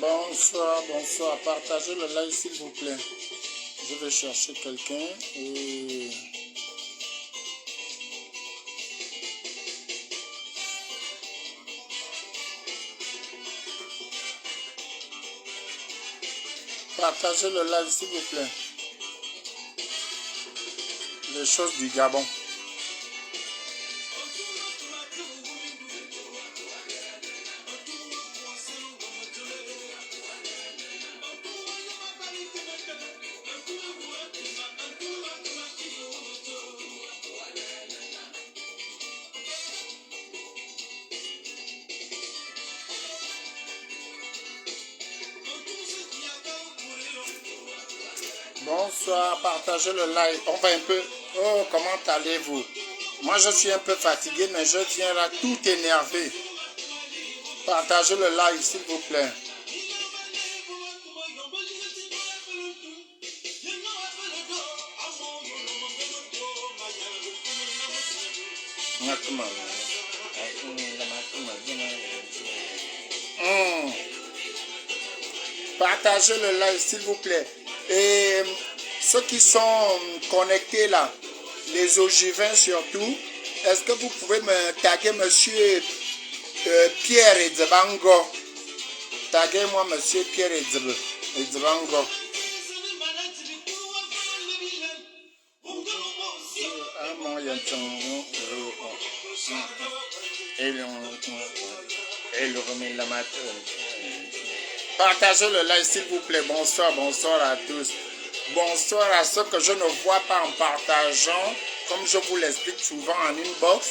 Bonsoir, bonsoir. Partagez le live s'il vous plaît. Je vais chercher quelqu'un et... Partagez le live s'il vous plaît. Les choses du Gabon. Bonsoir, partagez le live. On va un peu... Oh, comment allez-vous? Moi, je suis un peu fatigué, mais je viens là tout énervé. Partagez le live, s'il vous plaît. Partagez le live, s'il vous plaît. Et ceux qui sont connectés là, les ogivins surtout, est-ce que vous pouvez me taguer monsieur Pierre Edzebango? Taguez-moi monsieur Pierre Edzebango. Partagez le live s'il vous plaît. Bonsoir, bonsoir à tous. Bonsoir à ceux que je ne vois pas en partageant. Comme je vous l'explique souvent en inbox,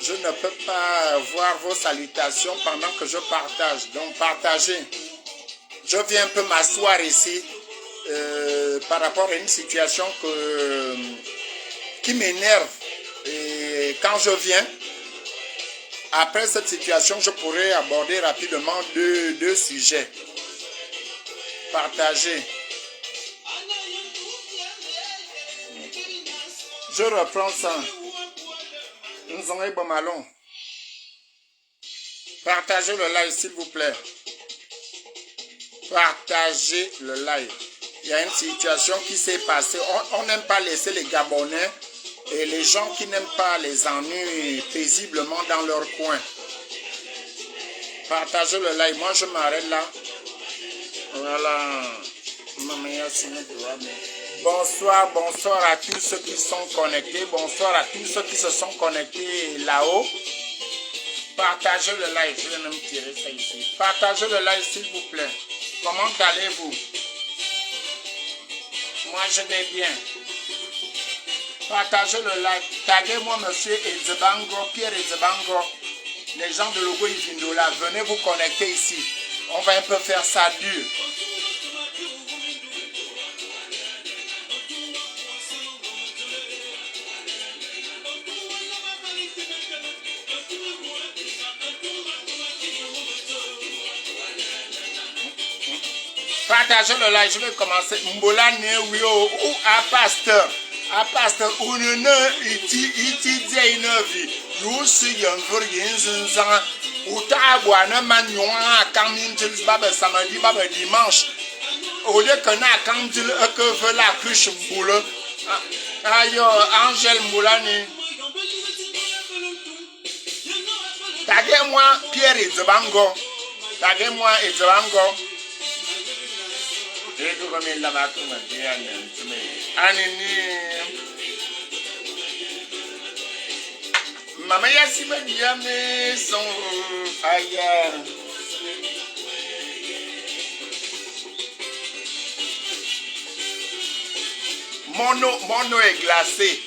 je ne peux pas voir vos salutations pendant que je partage. Donc partagez. Je viens un peu m'asseoir ici par rapport à une situation qui m'énerve. Et quand je viens, après cette situation, je pourrais aborder rapidement deux sujets. Partagez. Je reprends ça. Nous en avons malon. Partagez le live s'il vous plaît. Partagez le live. Il y a une situation qui s'est passée. On n'aime pas laisser les Gabonais et les gens qui n'aiment pas les ennuis paisiblement dans leur coin. Partagez le live. Moi je m'arrête là. Voilà. Bonsoir, bonsoir à tous ceux qui sont connectés. Bonsoir à tous ceux qui se sont connectés là-haut. Partagez le live. Je vais même tirer ça ici. Partagez le live s'il vous plaît. Comment allez-vous? Moi je vais bien. Partagez le live. Taguez-moi monsieur Edzebango, Pierre Edzebango. Les gens de Logo Ivindola, venez vous connecter ici. On va un peu faire ça dur. Partagez le live, je vais commencer. Mbola Newio ou à pasteur. À pasteur, ou ne iti vie. You see young yin ou taboua ne manioua quand il baba samedi baba dimanche. Au lieu que na quand il que veut la cruche mboula. Ayo, Angèle Moulani. Taguez-moi Pierre Edzebango. Taguez-moi Edzebango. Mama Yassima Diame son aya. Mono est glacé.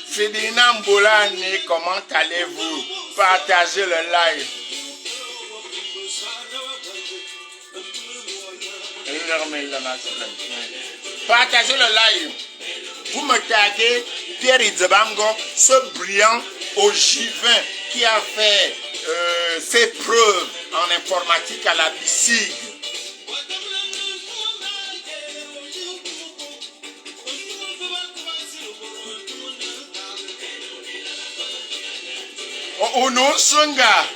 Fidina Mbolani, comment allez-vous? Partagez le live. Partagez le live. Vous me taguez Pierre Idzebango, ce brillant ogiven qui a fait ses preuves en informatique à la BICIG. Ono Sunga.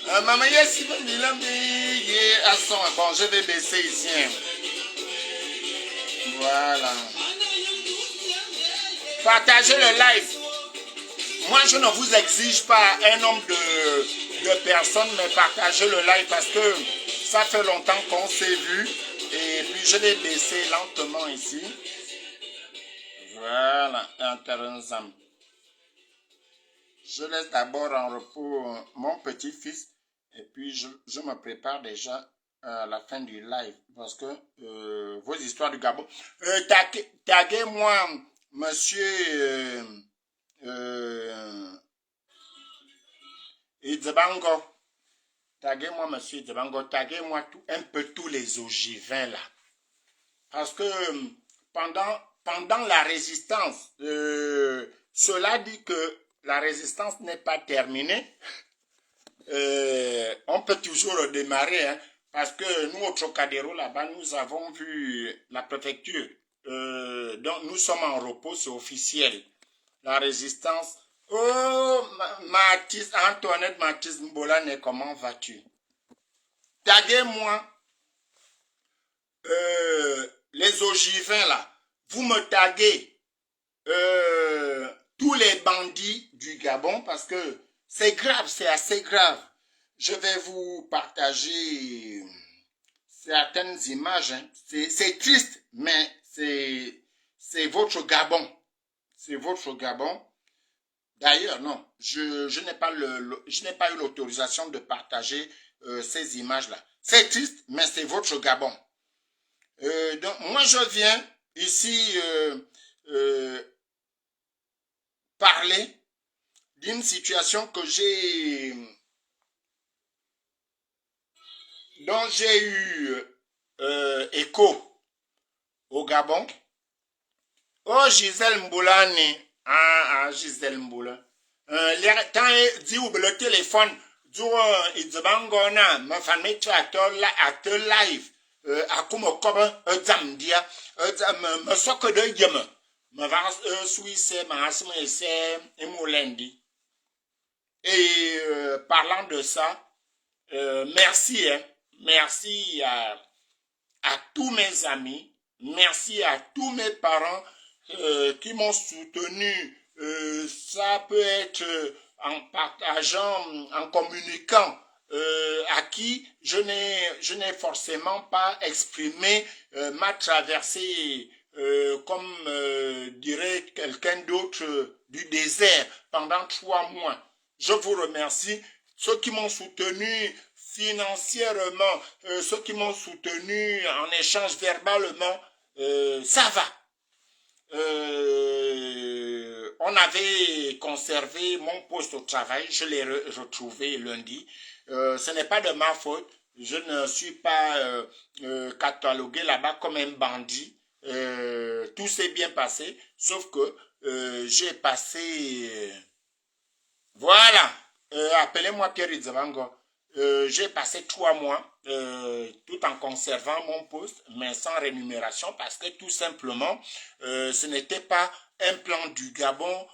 Maman, bon, je vais baisser ici. Voilà. Partagez le live. Moi, je ne vous exige pas un nombre de personnes, mais partagez le live parce que ça fait longtemps qu'on s'est vu. Et puis, je vais baisser lentement ici. Voilà. Intéressant. Je laisse d'abord en repos mon petit-fils. Et puis, je me prépare déjà à la fin du live. Parce que vos histoires du Gabon. Taguez-moi, monsieur Idzebango. Taguez-moi, monsieur Idzebango. Taguez-moi un peu tous les ogivins là. Parce que pendant la résistance, cela dit que la résistance n'est pas terminée. On peut toujours redémarrer, hein, parce que nous, au Trocadéro, là-bas, nous avons vu la préfecture. Donc, nous sommes en repos, c'est officiel. La résistance. Oh, Antoinette Mathis Mbolane, comment vas-tu? Taguez-moi les ogivins, là. Vous me taguez tous les bandits du Gabon, parce que c'est grave, c'est assez grave. Je vais vous partager certaines images. Hein. C'est triste, mais c'est votre Gabon. C'est votre Gabon. D'ailleurs, non, je n'ai pas eu l'autorisation de partager ces images-là. C'est triste, mais c'est votre Gabon. Donc, moi, je viens ici parler d'une situation dont j'ai eu écho au Gabon. Oh, Gisèle Mboulani. Gisèle Mboula. Quand dit ou le téléphone, du Idzebangona, ma famille tu à te live. À comme koba zamdia, me soque de yeme. Me va suisse, ma asme et Moulendi. Et parlant de ça, merci, hein, merci à tous mes amis, merci à tous mes parents qui m'ont soutenu. Ça peut être en partageant, en communiquant, à qui je n'ai forcément pas exprimé ma traversée comme dirait quelqu'un d'autre du désert pendant 3 mois. Je vous remercie. Ceux qui m'ont soutenu financièrement, ceux qui m'ont soutenu en échange verbalement, ça va. On avait conservé mon poste au travail, je l'ai retrouvé lundi. Ce n'est pas de ma faute, je ne suis pas catalogué là-bas comme un bandit. Tout s'est bien passé, sauf que j'ai passé... Voilà, appelez-moi Pierre Idzebango. J'ai passé 3 mois tout en conservant mon poste, mais sans rémunération, parce que tout simplement, ce n'était pas un plan du Gabon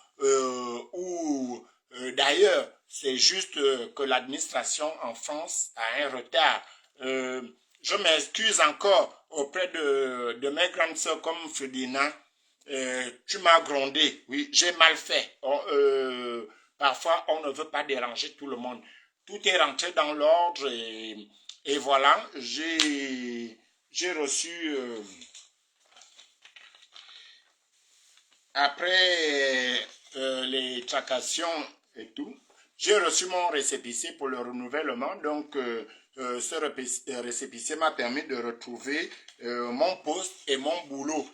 où, d'ailleurs, c'est juste que l'administration en France a un retard. Je m'excuse encore auprès de mes grandes sœurs comme Fredina. Tu m'as grondé, oui, j'ai mal fait. Parfois, on ne veut pas déranger tout le monde. Tout est rentré dans l'ordre et voilà, j'ai reçu, après les tractations et tout, j'ai reçu mon récépissé pour le renouvellement. Donc, ce récépissé m'a permis de retrouver mon poste et mon boulot.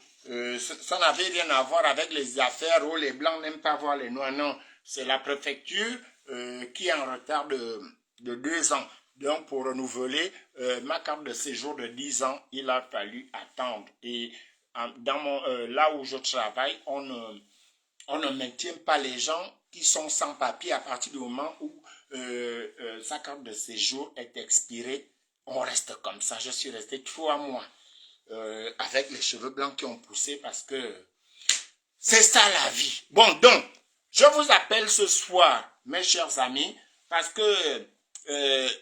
Ça n'avait rien à voir avec les affaires où les blancs n'aiment pas voir les noirs. Non, c'est la préfecture qui est en retard de 2 ans. Donc, pour renouveler ma carte de séjour de 10 ans, il a fallu attendre. Et là où je travaille, on ne maintient pas les gens qui sont sans papier à partir du moment où sa carte de séjour est expirée. On reste comme ça. Je suis resté 3 mois avec les cheveux blancs qui ont poussé parce que c'est ça la vie. Bon, donc, je vous appelle ce soir, mes chers amis, parce que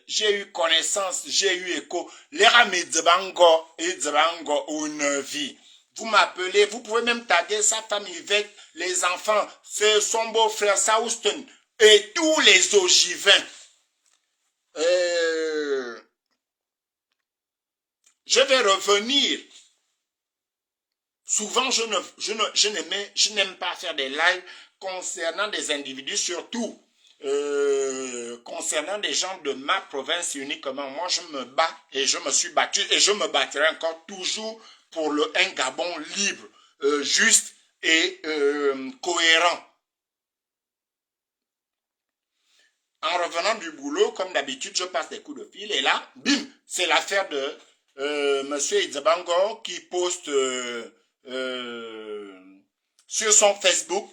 j'ai eu connaissance, j'ai eu écho. Les amis Dzebango et Dzebango une vie. Vous m'appelez, vous pouvez même taguer sa famille avec les enfants, c'est son beau-frère Saouston et tous les ogivins. Je vais revenir. Souvent, je n'aime pas faire des lives concernant des individus, surtout concernant des gens de ma province uniquement. Moi, je me bats et je me suis battu et je me battrai encore toujours pour un Gabon libre, juste et cohérent. En revenant du boulot, comme d'habitude, je passe des coups de fil et là, bim, c'est l'affaire de Monsieur Idzabango qui poste sur son Facebook.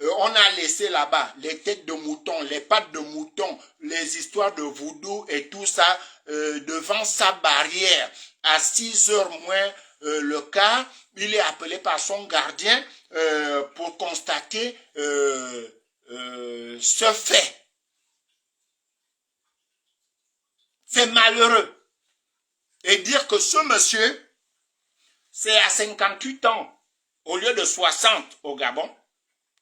On a laissé là-bas les têtes de mouton, les pattes de mouton, les histoires de voodoo et tout ça devant sa barrière. À 6 heures moins le quart, il est appelé par son gardien pour constater ce fait. C'est malheureux. Et dire que ce monsieur, c'est à 58 ans, au lieu de 60 au Gabon,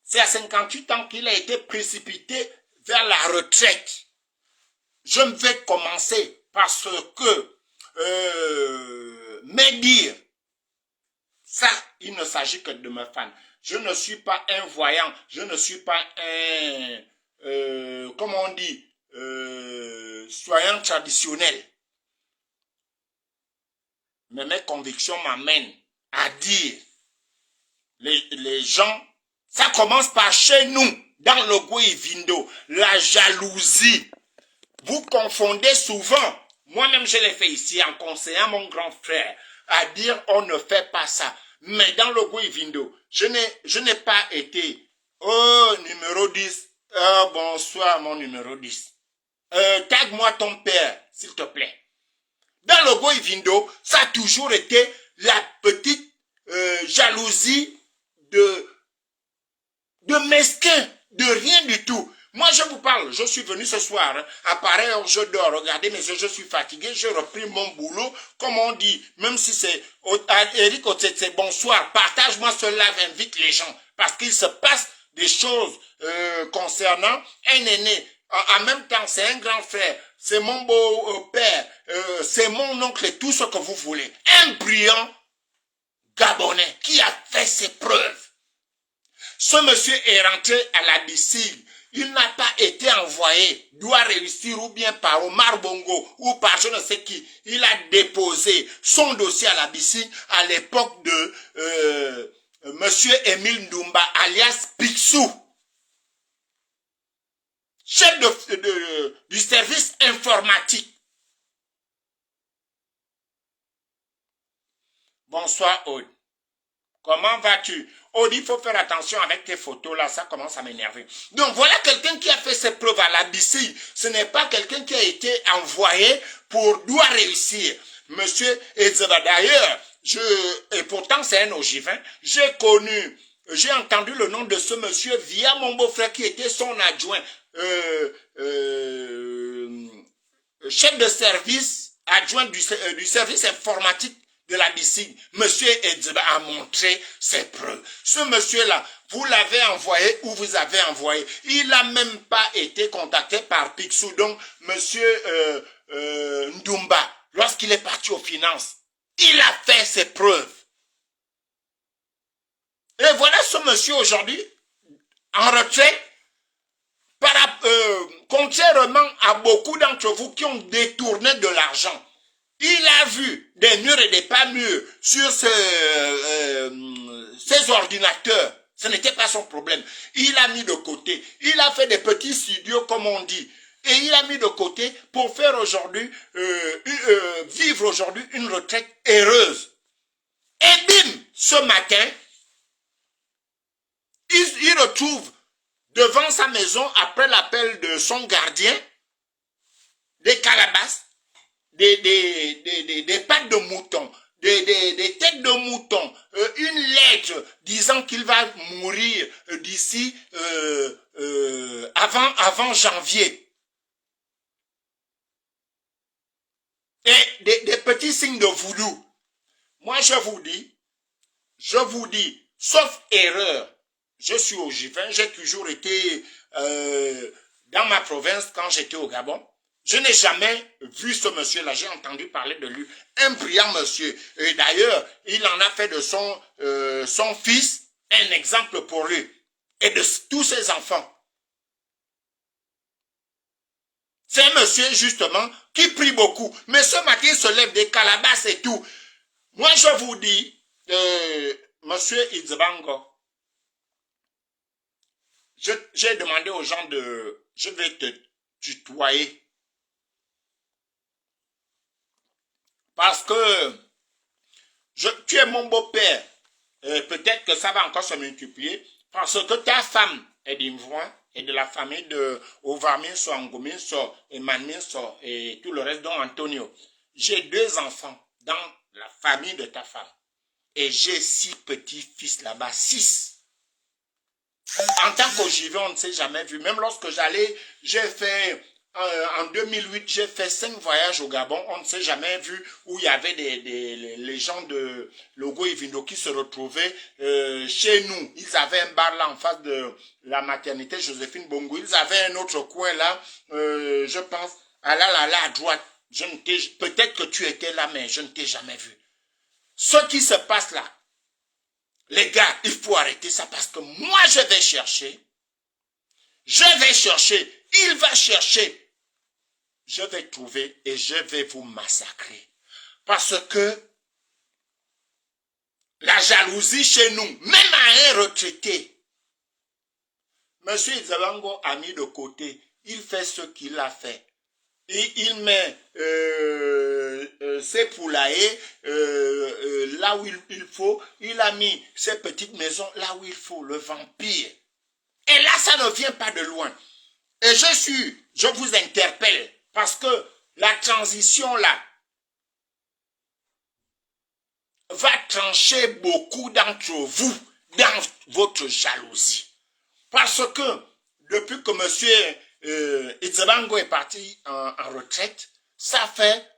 c'est à 58 ans qu'il a été précipité vers la retraite. Je ne vais commencer parce que me dire, ça, il ne s'agit que de me fan. Je ne suis pas un voyant, je ne suis pas un, comment on dit, soyant traditionnel. Mais mes convictions m'amènent à dire, les gens, ça commence par chez nous, dans le Gouivindo, la jalousie. Vous confondez souvent, moi-même je l'ai fait ici en conseillant mon grand frère, à dire on ne fait pas ça. Mais dans le Gouivindo, je n'ai pas été, oh numéro 10, bonsoir mon numéro 10. Tag-moi ton père, s'il te plaît. Dans le Gouivindo, ça a toujours été la petite jalousie de mesquin, de rien du tout. Moi, je vous parle, je suis venu ce soir, hein, à pareille heure, je dors, regardez mes yeux, je suis fatigué, j'ai repris mon boulot, comme on dit, même si c'est Eric Otetse, bonsoir, partage-moi cela, invite les gens, parce qu'il se passe des choses concernant un aîné. En même temps, c'est un grand frère, c'est mon beau-père, c'est mon oncle et tout ce que vous voulez. Un brillant Gabonais qui a fait ses preuves. Ce monsieur est rentré à la BICIG. Il n'a pas été envoyé, doit réussir ou bien par Omar Bongo ou par je ne sais qui. Il a déposé son dossier à la BICIG à l'époque de monsieur Émile Ndumba alias Picsou, chef du service informatique. Bonsoir Aude. Comment vas-tu? Aude, il faut faire attention avec tes photos là, ça commence à m'énerver. Donc voilà quelqu'un qui a fait ses preuves à la BICIG. Ce n'est pas quelqu'un qui a été envoyé pour doit réussir. Monsieur Ezeba, d'ailleurs, et pourtant c'est un ogivin, j'ai entendu le nom de ce monsieur via mon beau-frère qui était son adjoint, chef de service, adjoint du service informatique de la BICIG. Monsieur Edzeba a montré ses preuves. Ce monsieur-là, vous l'avez envoyé ou vous avez envoyé. Il n'a même pas été contacté par Picsou. Donc, monsieur Ndumba, lorsqu'il est parti aux finances, il a fait ses preuves. Et voilà ce monsieur aujourd'hui, en retraite, contrairement à beaucoup d'entre vous qui ont détourné de l'argent. Il a vu des murs et des pas mûrs sur ses ordinateurs. Ce n'était pas son problème. Il a mis de côté. Il a fait des petits studios, comme on dit. Et il a mis de côté pour faire aujourd'hui, vivre aujourd'hui une retraite heureuse. Et bim, ce matin, il retrouve devant sa maison, après l'appel de son gardien, des calebasses, des pattes de mouton, des têtes de mouton, une lettre disant qu'il va mourir d'ici avant janvier. Et des petits signes de voodoo. Moi, je vous dis, sauf erreur, je suis ogiven, j'ai toujours été dans ma province quand j'étais au Gabon. Je n'ai jamais vu ce monsieur-là, j'ai entendu parler de lui, un brillant monsieur. Et d'ailleurs, il en a fait de son fils un exemple pour lui et de tous ses enfants. C'est un monsieur, justement, qui prie beaucoup. Mais ce matin, il se lève des calebasses et tout. Moi, je vous dis, monsieur Idzbango, j'ai demandé aux gens je vais te tutoyer. Parce que tu es mon beau-père. Peut-être que ça va encore se multiplier. Parce que ta femme est d'Imvoin et de la famille de Ovaminso, Angominso, Emanminso et tout le reste, dont Antonio. J'ai 2 enfants dans la famille de ta femme. Et j'ai 6 petits-fils là-bas, 6. En tant qu'ogive, on ne s'est jamais vu. Même lorsque j'ai fait, en 2008, j'ai fait 5 voyages au Gabon. On ne s'est jamais vu où il y avait les gens de Logo Ivindo qui se retrouvaient chez nous. Ils avaient un bar là en face de la maternité Joséphine Bongo. Ils avaient un autre coin là, je pense, à droite. Peut-être que tu étais là, mais je ne t'ai jamais vu. Ce qui se passe là, les gars, il faut arrêter ça parce que moi je vais chercher, il va chercher, je vais trouver et je vais vous massacrer. Parce que la jalousie chez nous, même à un retraité, monsieur Izabango a mis de côté, il fait ce qu'il a fait. Et il met ses poulaillers là où il faut. Il a mis ses petites maisons là où il faut, le vampire. Et là, ça ne vient pas de loin. Et je vous interpelle parce que la transition là va trancher beaucoup d'entre vous dans votre jalousie. Parce que depuis que monsieur Izabango est parti en retraite, ça fait,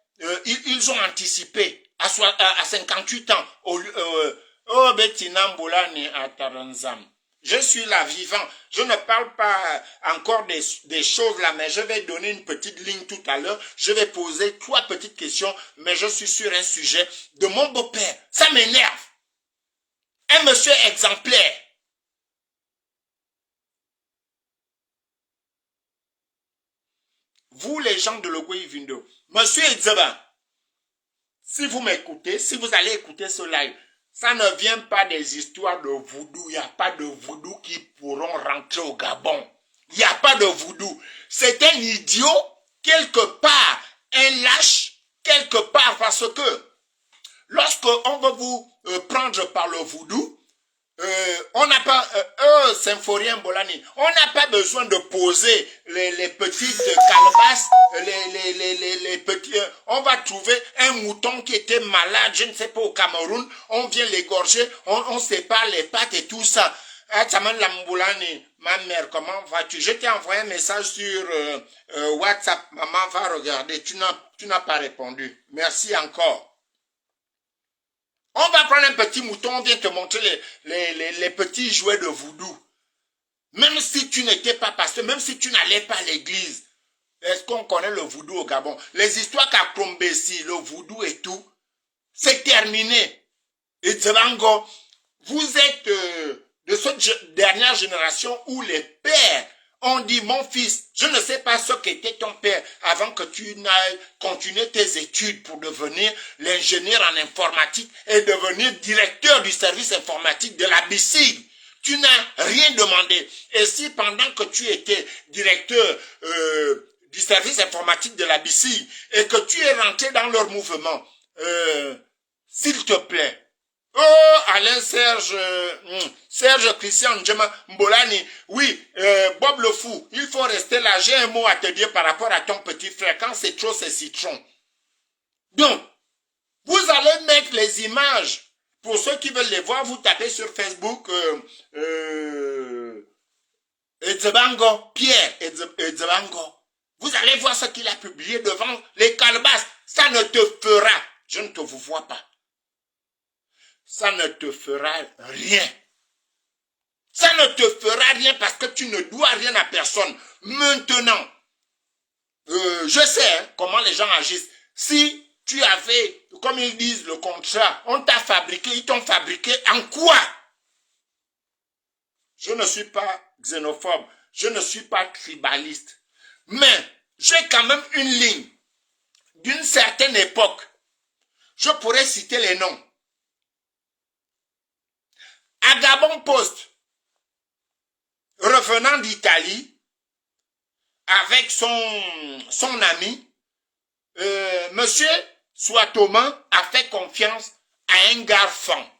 ils ont anticipé à 58 ans. Oh, Betinambolani à Taranzam. Je suis là vivant. Je ne parle pas encore des choses là, mais je vais donner une petite ligne tout à l'heure. Je vais poser 3 petites questions, mais je suis sur un sujet de mon beau-père. Ça m'énerve. Un monsieur exemplaire. Vous, les gens de Logo Ivindo, monsieur Idzaba, si vous m'écoutez, si vous allez écouter ce live, ça ne vient pas des histoires de voodoo. Il n'y a pas de voodoo qui pourront rentrer au Gabon. Il n'y a pas de voodoo. C'est un idiot, quelque part, un lâche, quelque part, parce que lorsqu'on veut vous prendre par le voodoo, on n'a pas, Symphorien Bolani, on n'a pas besoin de poser les petites calebasses, les petits, on va trouver un mouton qui était malade, je ne sais pas, au Cameroun, on vient l'égorger, on sépare les pattes et tout ça. Ataman Lamboulani, ma mère, comment vas-tu? Je t'ai envoyé un message sur WhatsApp, maman va regarder, tu n'as pas répondu. Merci encore. On va prendre un petit mouton, on vient te montrer les petits jouets de voodoo. Même si tu n'étais pas pasteur, même si tu n'allais pas à l'église. Est-ce qu'on connaît le voodoo au Gabon? Les histoires qu'a Krombessi, le voodoo et tout, c'est terminé. Et Dzebango, vous êtes de cette dernière génération où les pères ont dit, mon fils, je ne sais pas ce qu'était ton père avant que tu n'ailles continuer tes études pour devenir l'ingénieur en informatique et devenir directeur du service informatique de la BICIG. Tu n'as rien demandé. Et si pendant que tu étais directeur du service informatique de la BICI et que tu es rentré dans leur mouvement, s'il te plaît, oh, Alain Serge Christian Ndjema Mbolani, oui, Bob le Fou, il faut rester là. J'ai un mot à te dire par rapport à ton petit frère. Quand c'est trop, c'est citron. Donc, vous allez mettre les images. Pour ceux qui veulent les voir, vous tapez sur Facebook Edzebango, Pierre Edzebango. Vous allez voir ce qu'il a publié devant les calebasses. Ça ne te fera. Je ne te vous vois pas. Ça ne te fera rien. Ça ne te fera rien parce que tu ne dois rien à personne. Maintenant, je sais comment les gens agissent. Si tu avais, comme ils disent, le contrat, on t'a fabriqué, ils t'ont fabriqué en quoi? Je ne suis pas xénophobe, je ne suis pas tribaliste. Mais j'ai quand même une ligne d'une certaine époque. Je pourrais citer les noms. Agabon Post, revenant d'Italie, avec son ami, monsieur Swatoma a fait confiance à un garçon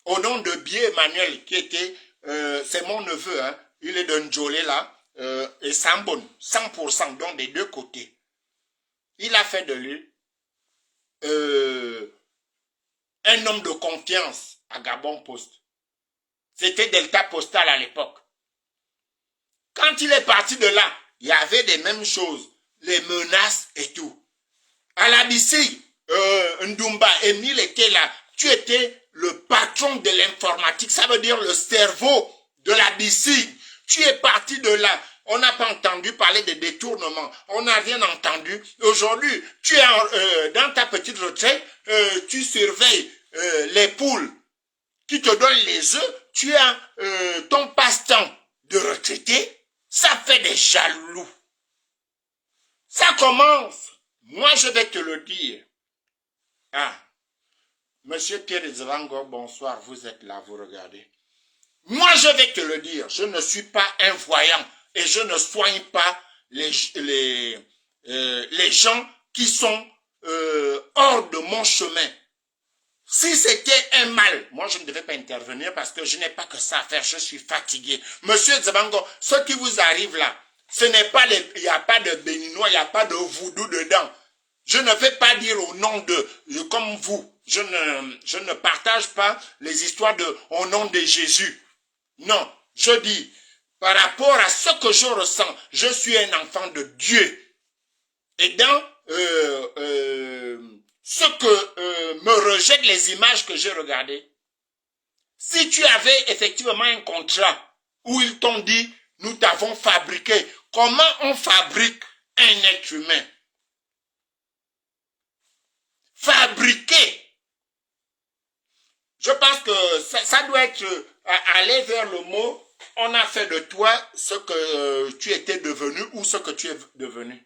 au nom de Bié Emmanuel, qui était, c'est mon neveu, hein, il est de Ndjolé là, et Sambon, 100%, donc des deux côtés. Il a fait de lui un homme de confiance à Gabon Post. C'était Delta Postal à l'époque. Quand il est parti de là, il y avait des mêmes choses, les menaces et tout. À la BICI, Ndumba, Emile était là. Tu étais le patron de l'informatique, ça veut dire le cerveau de la BICI. Tu es parti de là. On n'a pas entendu parler de détournement. On n'a rien entendu. Aujourd'hui, tu es dans ta petite retraite, tu surveilles les poules qui te donnent les œufs. Tu as ton passe-temps de retraité. Ça fait des jaloux. Ça commence. Moi, je vais te le dire. Ah, monsieur Pierre Zvango, bonsoir, vous êtes là, vous regardez. Moi, je vais te le dire, je ne suis pas un voyant et je ne soigne pas les gens qui sont hors de mon chemin. Si c'était un mal, moi je ne devais pas intervenir parce que je n'ai pas que ça à faire, je suis fatigué. Monsieur Zabango, ce qui vous arrive là, ce n'est pas il n'y a pas de béninois, il n'y a pas de voodoo dedans. Je ne vais pas dire au nom de, comme vous, je ne partage pas les histoires au nom de Jésus. Non, je dis, par rapport à ce que je ressens, je suis un enfant de Dieu. Et dans ce que me rejettent les images que j'ai regardées, si tu avais effectivement un contrat où ils t'ont dit, nous t'avons fabriqué, comment on fabrique un être humain? Fabriquer. Je pense que ça doit être aller vers le mot, on a fait de toi ce que tu étais devenu ou ce que tu es devenu.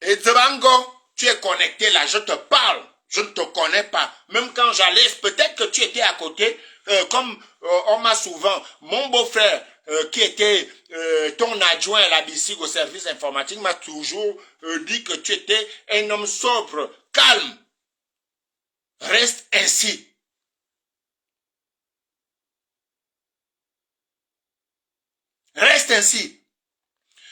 Et Zbango, tu es connecté là, je te parle, je ne te connais pas. Même quand j'allais, peut-être que tu étais à côté, comme on m'a souvent, mon beau-frère, qui était ton adjoint à la BICI au service informatique, m'a toujours dit que tu étais un homme sobre, calme. Reste ainsi. Reste ainsi.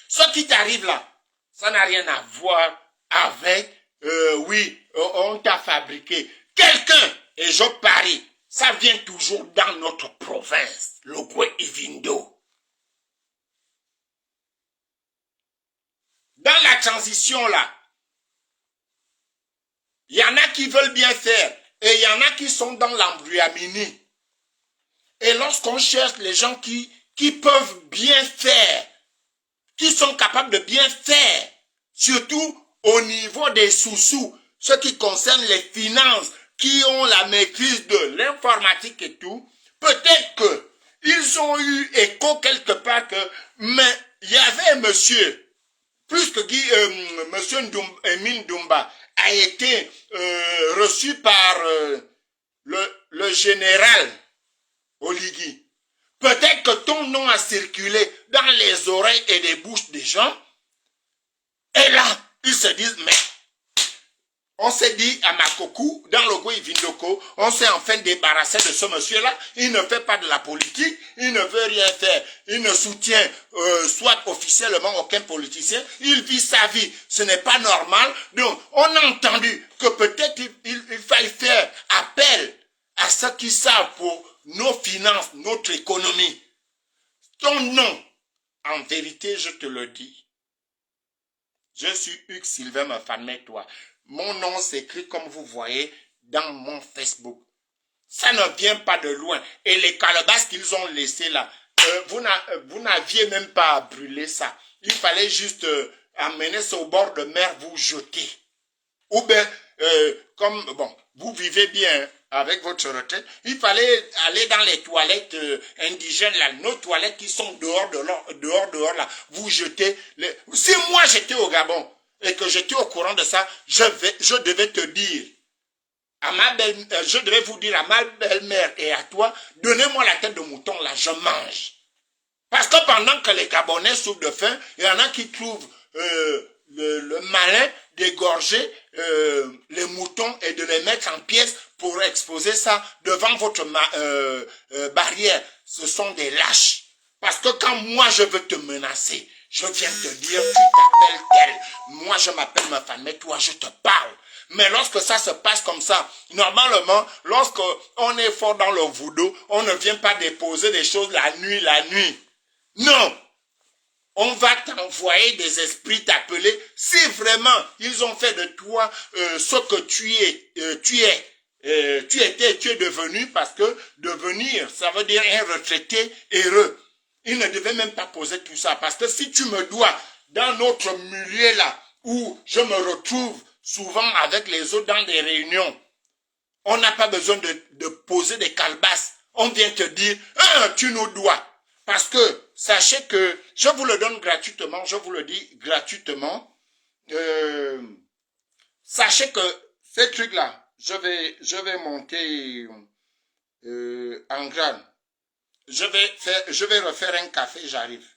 Ce qui t'arrive là, ça n'a rien à voir avec, oui, on t'a fabriqué. Quelqu'un, et je parie, ça vient toujours dans notre province, le Gwe Ivindo. Dans la transition là, il y en a qui veulent bien faire et il y en a qui sont dans l'embryamini. Et lorsqu'on cherche les gens qui peuvent bien faire, qui sont capables de bien faire, surtout au niveau des sous-sous, ce qui concerne les finances, qui ont la maîtrise de l'informatique et tout, peut-être que ils ont eu écho quelque part que, mais il y avait un monsieur, plus que monsieur Emile Ndumba, a été reçu par le général Oligui Peut-être que ton nom a circulé dans les oreilles et les bouches des gens. Et là, ils se disent, mais on s'est dit à Makokou, dans le Goïvindoko, on s'est enfin débarrassé de ce monsieur-là. Il ne fait pas de la politique, il ne veut rien faire. Il ne soutient soit officiellement aucun politicien. Il vit sa vie. Ce n'est pas normal. Donc, on a entendu que peut-être il faille faire appel à ceux qui savent pour nos finances, notre économie. Ton nom, en vérité, je te le dis, je suis Hugues Sylvain Mafamé-toi. Mon nom s'écrit comme vous voyez dans mon Facebook. Ça ne vient pas de loin. Et les calebasses qu'ils ont laissées là, vous n'aviez même pas à brûler ça. Il fallait juste amener ça au bord de mer, vous jeter. Ou bien, comme bon, vous vivez bien avec votre retraite, il fallait aller dans les toilettes indigènes, là, nos toilettes qui sont dehors là, vous jetez. Si moi j'étais au Gabon et que j'étais au courant de ça, je devais te dire, je devais vous dire à ma belle-mère et à toi, donnez-moi la tête de mouton là, je mange. Parce que pendant que les Gabonais souffrent de faim, il y en a qui trouvent le malin d'égorger les moutons et de les mettre en pièces pour exposer ça devant votre barrière. Ce sont des lâches. Parce que quand moi je veux te menacer, je viens te dire, tu t'appelles tel. Moi je m'appelle ma femme, mais toi je te parle. Mais lorsque ça se passe comme ça, normalement, lorsque on est fort dans le voodoo, on ne vient pas déposer des choses la nuit. Non! On va t'envoyer des esprits t'appeler si vraiment ils ont fait de toi ce que tu es devenu, parce que devenir, ça veut dire un retraité heureux. Il ne devait même pas poser tout ça, parce que si tu me dois dans notre milieu là, où je me retrouve souvent avec les autres dans des réunions, on n'a pas besoin de poser des calebasses. On vient te dire, tu nous dois. Parce que, sachez que, je vous le donne gratuitement, je vous le dis gratuitement, sachez que ces trucs-là, je vais monter en grade. Je vais refaire un café, j'arrive.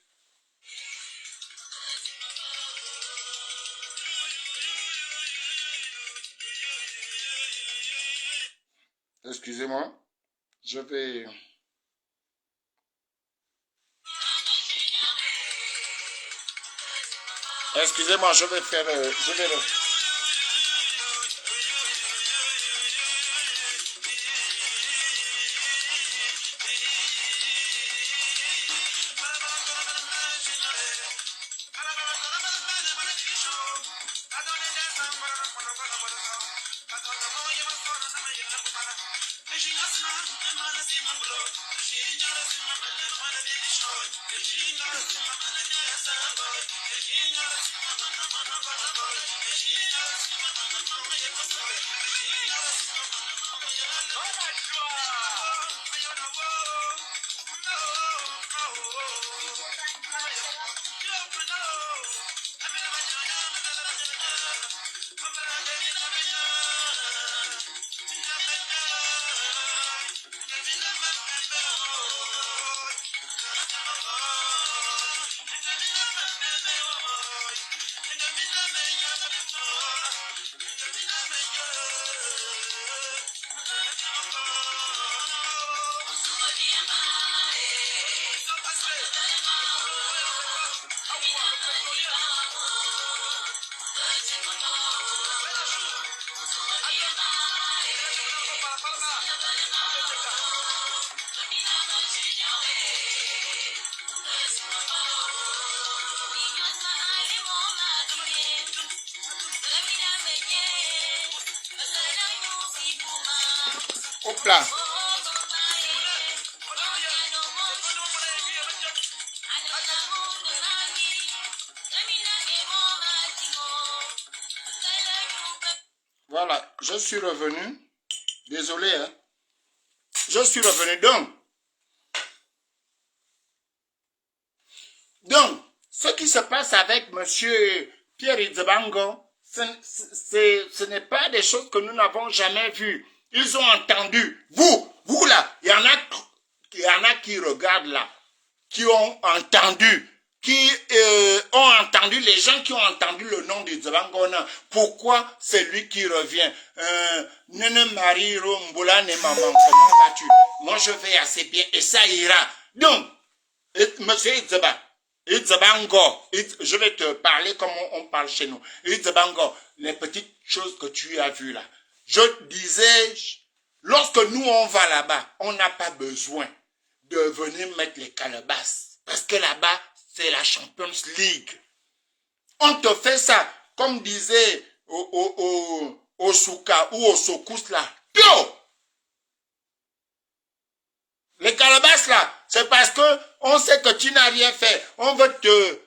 Excusez-moi, je vais... Excusez-moi, je vais faire... Hop là. Voilà, je suis revenu. Désolé, hein. Je suis revenu donc, ce qui se passe avec monsieur Pierre Idzebango, ce n'est pas des choses que nous n'avons jamais vues. Ils ont entendu. Vous là, il y en a il y en a qui regardent là, qui ont entendu, les gens qui ont entendu le nom de Zabangona, pourquoi c'est lui qui revient? Nene Mariro Mboula ne maman, comment vas-tu? Moi je vais assez bien et ça ira. Donc, monsieur Itzaba, Itzabango, je vais te parler comme on parle chez nous. Itzabango, les petites choses que tu as vues là. Je disais, lorsque nous on va là-bas, on n'a pas besoin de venir mettre les calebasses. Parce que là-bas, c'est la Champions League. On te fait ça, comme disait au Souka ou au Sokous là. Yo! Les calebasses là, c'est parce que on sait que tu n'as rien fait. On veut te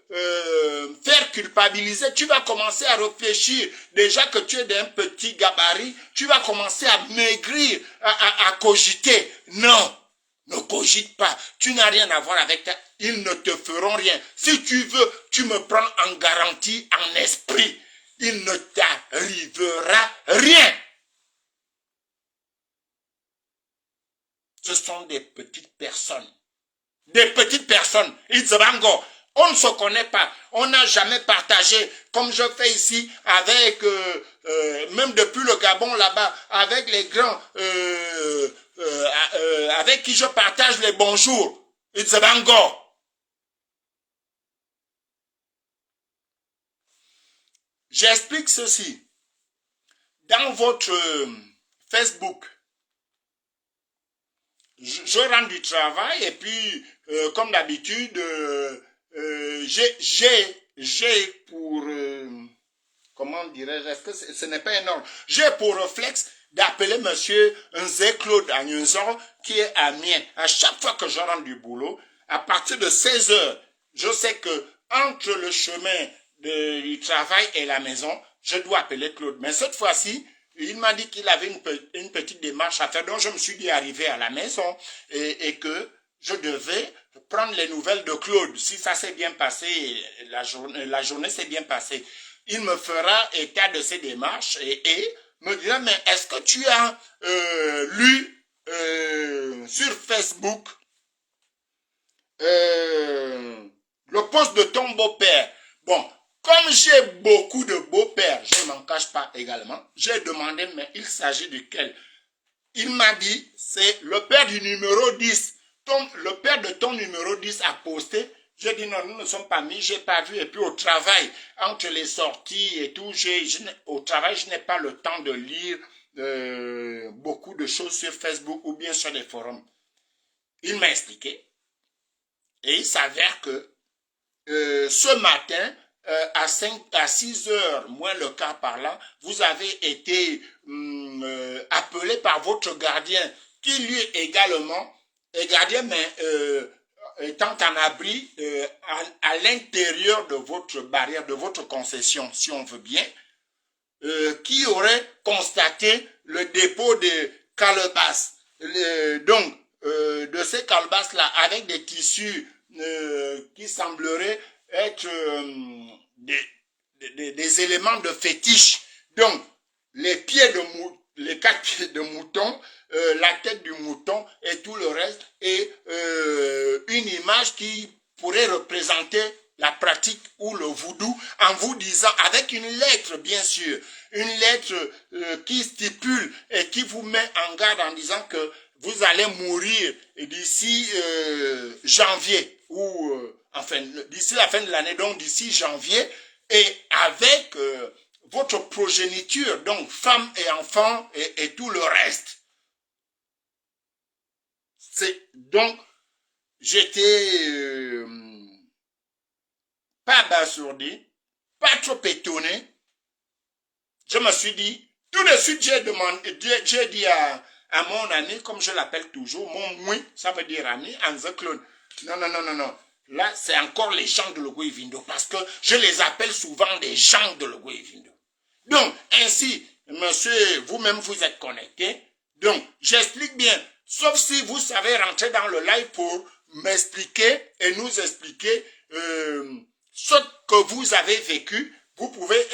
faire culpabiliser. Tu vas commencer à réfléchir. Déjà que tu es d'un petit gabarit, tu vas commencer à maigrir, à cogiter. Non, ne cogite pas. Tu n'as rien à voir avec ta... Ils ne te feront rien. Si tu veux, tu me prends en garantie, en esprit. Il ne t'arrivera rien. Ce sont des petites personnes. Des petites personnes. Itzbango. On ne se connaît pas. On n'a jamais partagé, comme je fais ici, avec, même depuis le Gabon là-bas, avec les grands, avec qui je partage les bonjours. Itzbango. J'explique ceci. Dans votre Facebook, je rentre du travail et puis, comme d'habitude, j'ai pour, comment dirais-je, est-ce que ce n'est pas énorme, j'ai pour réflexe d'appeler monsieur Nzé-Claude Agnonzor, qui est à Mien. À chaque fois que je rentre du boulot, à partir de 16 heures, je sais que entre le chemin du travail et la maison, je dois appeler Claude. Mais cette fois-ci, il m'a dit qu'il avait une petite démarche à faire, donc je me suis dit arriver à la maison et que je devais prendre les nouvelles de Claude. Si ça s'est bien passé, la journée s'est bien passée, il me fera état de ses démarches et me dira, mais est-ce que tu as lu sur Facebook le post de ton beau-père? Bon, comme j'ai beaucoup de beaux-pères, je ne m'en cache pas également, j'ai demandé, mais il s'agit de quel? Il m'a dit, c'est le père du numéro 10. Le père de ton numéro 10 a posté. J'ai dit non, nous ne sommes pas mis, j'ai pas vu. Et puis au travail, entre les sorties et tout, au travail, je n'ai pas le temps de lire beaucoup de choses sur Facebook ou bien sur les forums. Il m'a expliqué. Et il s'avère que ce matin, à 6 heures, moins le quart par là, vous avez été appelé par votre gardien, qui lui également est gardien, mais étant en abri à l'intérieur de votre barrière, de votre concession, si on veut bien, qui aurait constaté le dépôt de calebasses. Donc, de ces calebasses-là, avec des tissus qui sembleraient être des éléments de fétiche. Donc, les 4 pieds de mouton, la tête du mouton et tout le reste, et une image qui pourrait représenter la pratique ou le vaudou, en vous disant, avec une lettre bien sûr, une lettre qui stipule et qui vous met en garde en disant que vous allez mourir d'ici janvier, ou enfin d'ici la fin de l'année, donc d'ici janvier, et avec votre progéniture, donc femme et enfants et tout le reste. Donc, j'étais pas abasourdi, pas trop étonné. Je me suis dit, tout de suite j'ai dit à mon ami, comme je l'appelle toujours, mon moui, ça veut dire ami, Nzé-Claude. Non. Là, c'est encore les gens de Logoué-Vindo, parce que je les appelle souvent des gens de Logoué-Vindo. Donc, ainsi, monsieur, vous-même, vous êtes connecté. Donc, j'explique bien, sauf si vous savez rentrer dans le live pour m'expliquer et nous expliquer ce que vous avez vécu. Vous pouvez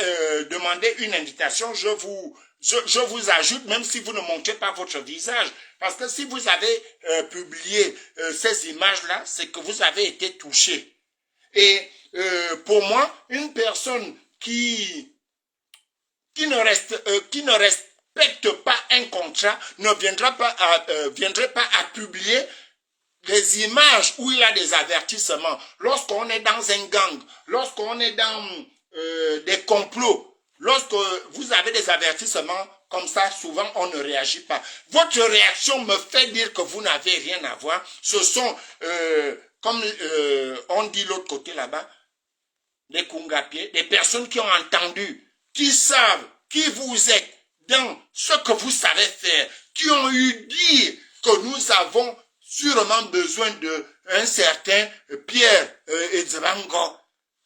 demander une invitation, je vous je vous ajoute, même si vous ne montrez pas votre visage, parce que si vous avez publié ces images-là, c'est que vous avez été touché. Et pour moi, une personne qui ne respecte pas un contrat ne viendrait pas à publier des images où il y a des avertissements. Lorsqu'on est dans un gang, lorsqu'on est dans des complots, lorsque vous avez des avertissements comme ça, souvent on ne réagit pas. Votre réaction me fait dire que vous n'avez rien à voir. Ce sont, comme on dit l'autre côté là-bas, des kungapiers, des personnes qui ont entendu, qui savent qui vous êtes dans ce que vous savez faire, qui ont eu dit que nous avons sûrement besoin d'un certain Pierre Edzibango.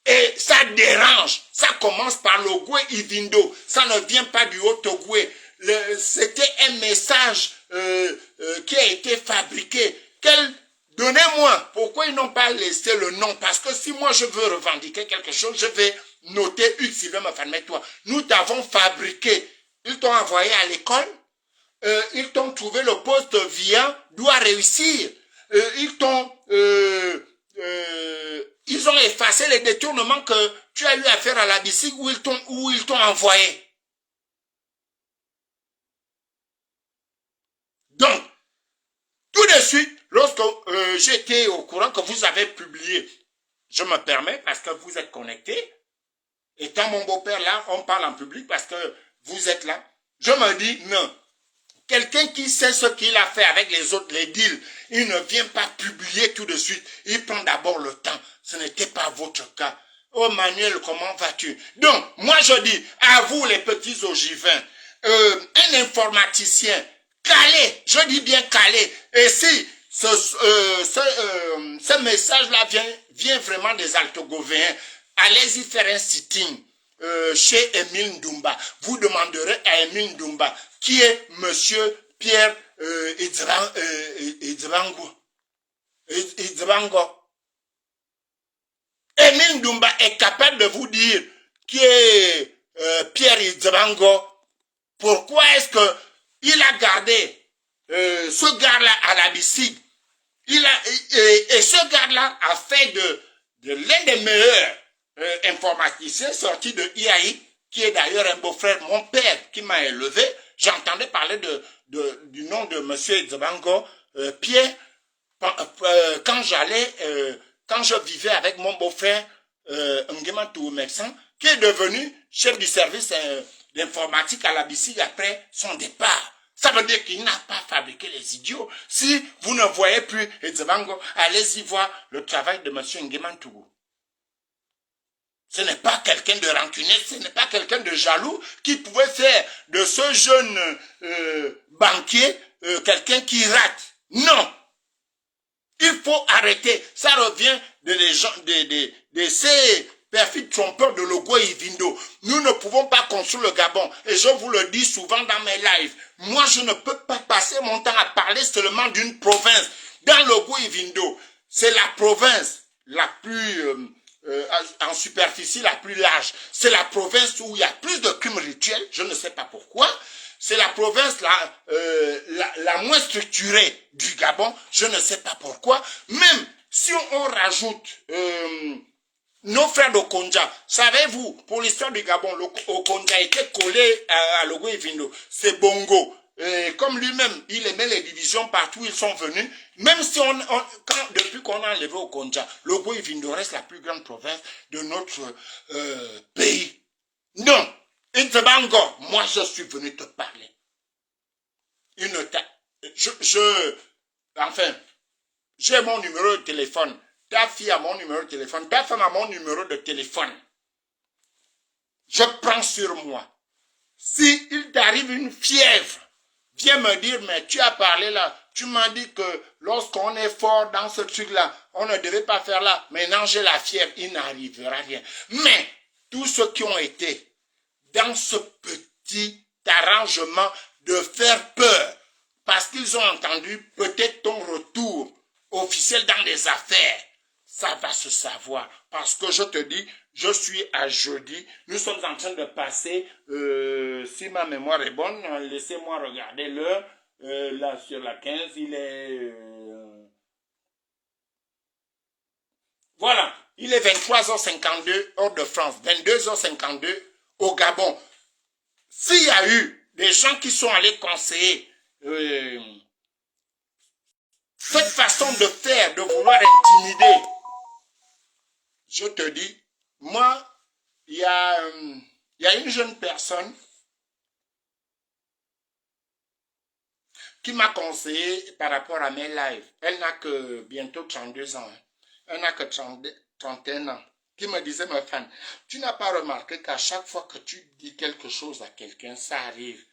Et ça dérange. Ça commence par le Gwe Ivindo. Ça ne vient pas du Haut-Ogwe. C'était un message qui a été fabriqué. Donnez-moi. Pourquoi ils n'ont pas laissé le nom? Parce que si moi je veux revendiquer quelque chose, je vais noter toi. Nous t'avons fabriqué. Ils t'ont envoyé à l'école. Ils t'ont trouvé le poste via doit réussir. Ils ont effacé les détournements que tu as eu à faire à la BICIG où ils t'ont envoyé. Donc, tout de suite, lorsque j'étais au courant que vous avez publié, je me permets parce que vous êtes connecté, étant mon beau-père là, on parle en public parce que vous êtes là, je me dis non. Quelqu'un qui sait ce qu'il a fait avec les autres, les deals, il ne vient pas publier tout de suite. Il prend d'abord le temps. Ce n'était pas votre cas. Oh Manuel, comment vas-tu? Donc, moi je dis, à vous les petits ogivins, un informaticien, calé, je dis bien calé, et si ce message-là vient vraiment des Altogovéens, allez-y faire un sitting chez Émile Ndoumba. Vous demanderez à Émile Ndoumba, qui est Monsieur Pierre Edzibango. Émile Ndoumba est capable de vous dire qui est Pierre Edzibango. Pourquoi est-ce que il a gardé ce gars-là à la BICIG? Et ce gars-là a fait de l'un des meilleurs informaticiens sortis de IAI, qui est d'ailleurs un beau-frère, mon père qui m'a élevé. J'entendais parler du nom de Monsieur Edzibango, Pierre, quand je vivais avec mon beau-frère, Ngema Toumesan, qui est devenu chef du service d'informatique à la BICIG après son départ. Ça veut dire qu'il n'a pas fabriqué les idiots. Si vous ne voyez plus Edzibango, allez-y voir le travail de Monsieur Ngema Tougou. Ce n'est pas quelqu'un de rancunier, ce n'est pas quelqu'un de jaloux qui pouvait faire de ce jeune banquier quelqu'un qui rate. Non. Il faut arrêter. Ça revient de ces perfides trompeurs de Logo Ivindo. Nous ne pouvons pas construire le Gabon. Et je vous le dis souvent dans mes lives. Moi, je ne peux pas passer mon temps à parler seulement d'une province. Dans Logo Ivindo, c'est la province la plus... en superficie la plus large. C'est la province où il y a plus de crimes rituels, je ne sais pas pourquoi. C'est la province la moins structurée du Gabon, je ne sais pas pourquoi. Même si on rajoute nos frères d'Okonja, savez-vous, pour l'histoire du Gabon, Okonja était collé à Logo Ivindo, c'est Bongo. Comme lui-même, il aimait les divisions partout où ils sont venus. Même si depuis qu'on a enlevé Okonja, Logo Ivindo reste la plus grande province de notre pays. Non, Edzibango, moi je suis venu te parler. Enfin, j'ai mon numéro de téléphone. Ta fille a mon numéro de téléphone. Ta femme a mon numéro de téléphone. Je prends sur moi. Si il t'arrive une fièvre, viens me dire, mais tu as parlé là, tu m'as dit que lorsqu'on est fort dans ce truc-là, on ne devait pas faire là. Maintenant, j'ai la fièvre, il n'arrivera rien. Mais, tous ceux qui ont été dans ce petit arrangement de faire peur, parce qu'ils ont entendu peut-être ton retour officiel dans les affaires, ça va se savoir. Parce que je te dis, je suis à jeudi. Nous sommes en train de passer, si ma mémoire est bonne, laissez-moi regarder l'heure. Là, sur la 15, il est... voilà, il est 23h52, heure de France, 22h52 au Gabon. S'il y a eu des gens qui sont allés conseiller cette façon de faire, de vouloir intimider, je te dis, moi, il y a une jeune personne qui m'a conseillé par rapport à mes lives. Elle n'a que bientôt 32 ans. Elle n'a que 31 ans. Qui me disait, ma fan, tu n'as pas remarqué qu'à chaque fois que tu dis quelque chose à quelqu'un, ça arrive.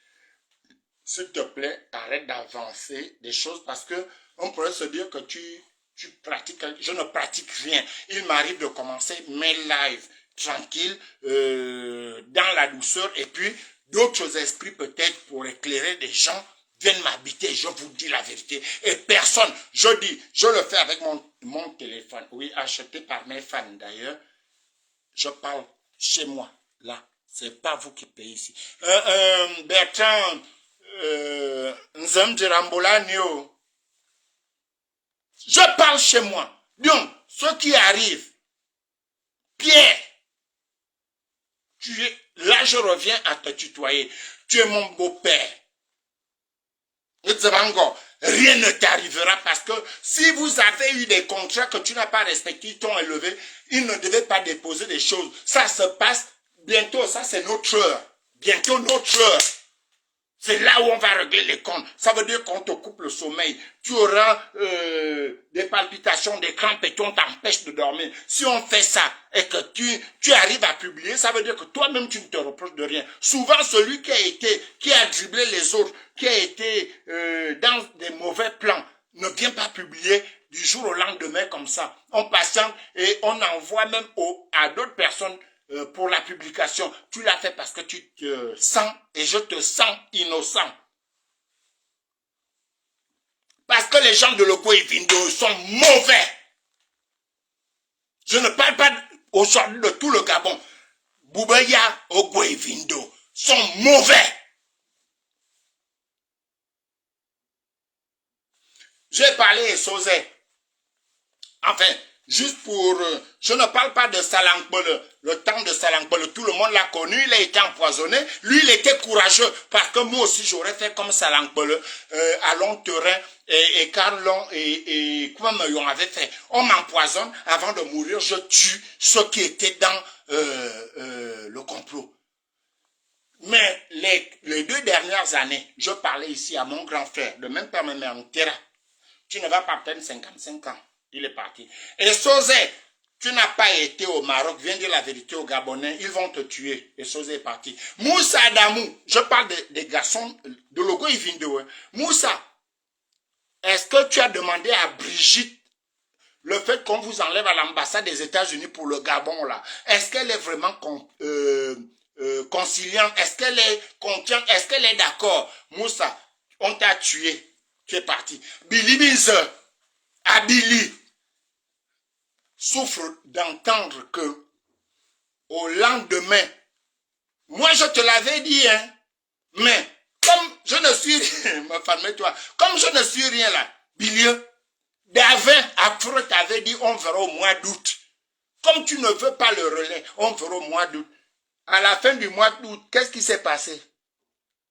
S'il te plaît, arrête d'avancer des choses parce que on pourrait se dire que tu pratiques. Je ne pratique rien. Il m'arrive de commencer mes lives tranquilles, dans la douceur, et puis d'autres esprits peut-être pour éclairer des gens viennent m'habiter. Je vous dis la vérité. Et personne, je dis, je le fais avec mon téléphone. Oui, acheté par mes fans d'ailleurs. Je parle chez moi, là. C'est pas vous qui payez ici. Bertrand, Nzam Djirambola Nio. Je parle chez moi. Donc, ce qui arrive, Pierre, là je reviens à te tutoyer. Tu es mon beau-père. Rien ne t'arrivera parce que si vous avez eu des contrats que tu n'as pas respectés, ils t'ont élevé, ils ne devaient pas déposer des choses. Ça se passe bientôt, ça c'est notre heure. Bientôt notre heure. C'est là où on va régler les comptes. Ça veut dire qu'on te coupe le sommeil. Tu auras des palpitations, des crampes et on t'empêche de dormir. Si on fait ça et que tu arrives à publier, ça veut dire que toi-même tu ne te reproches de rien. Souvent celui qui a dribblé les autres, qui a été dans des mauvais plans, ne vient pas publier du jour au lendemain comme ça. On patiente et on envoie même à d'autres personnes pour la publication. Tu l'as fait parce que tu te sens, et je te sens innocent. Parce que les gens de Logo et Vindo sont mauvais. Je ne parle pas aujourd'hui de tout le Gabon. Boubaya, Ogo et Vindo sont mauvais. J'ai parlé à Sosé. Enfin, juste pour... je ne parle pas de Salankbole, le temps de Salankbole, tout le monde l'a connu, il a été empoisonné. Lui, il était courageux, parce que moi aussi, j'aurais fait comme Salankbole, à long terrain, et Carlon et Kwame avait fait. On m'empoisonne, avant de mourir, je tue ceux qui étaient dans le complot. Mais les 2 dernières années, je parlais ici à mon grand frère, de même père, même mère, Terra. Tu ne vas pas perdre 55 ans. Il est parti. Et Sosé, tu n'as pas été au Maroc, viens dire la vérité aux Gabonais, ils vont te tuer. Et Sosé est parti. Moussa Adamou, je parle des garçons de Logo et Vindo. Moussa, est-ce que tu as demandé à Brigitte le fait qu'on vous enlève à l'ambassade des États-Unis pour le Gabon là? Est-ce qu'elle est vraiment conciliante? Est-ce qu'elle est consciente? Est-ce qu'elle est d'accord? Moussa, on t'a tué. Tu es parti. Billy Bizer, Abili, souffre d'entendre que au lendemain, moi je te l'avais dit, hein, mais comme je ne suis rien, ma femme, toi, comme je ne suis rien là, Billy, Davin, après t'avais dit on verra au mois d'août. Comme tu ne veux pas le relais, on verra au mois d'août. À la fin du mois d'août, qu'est-ce qui s'est passé?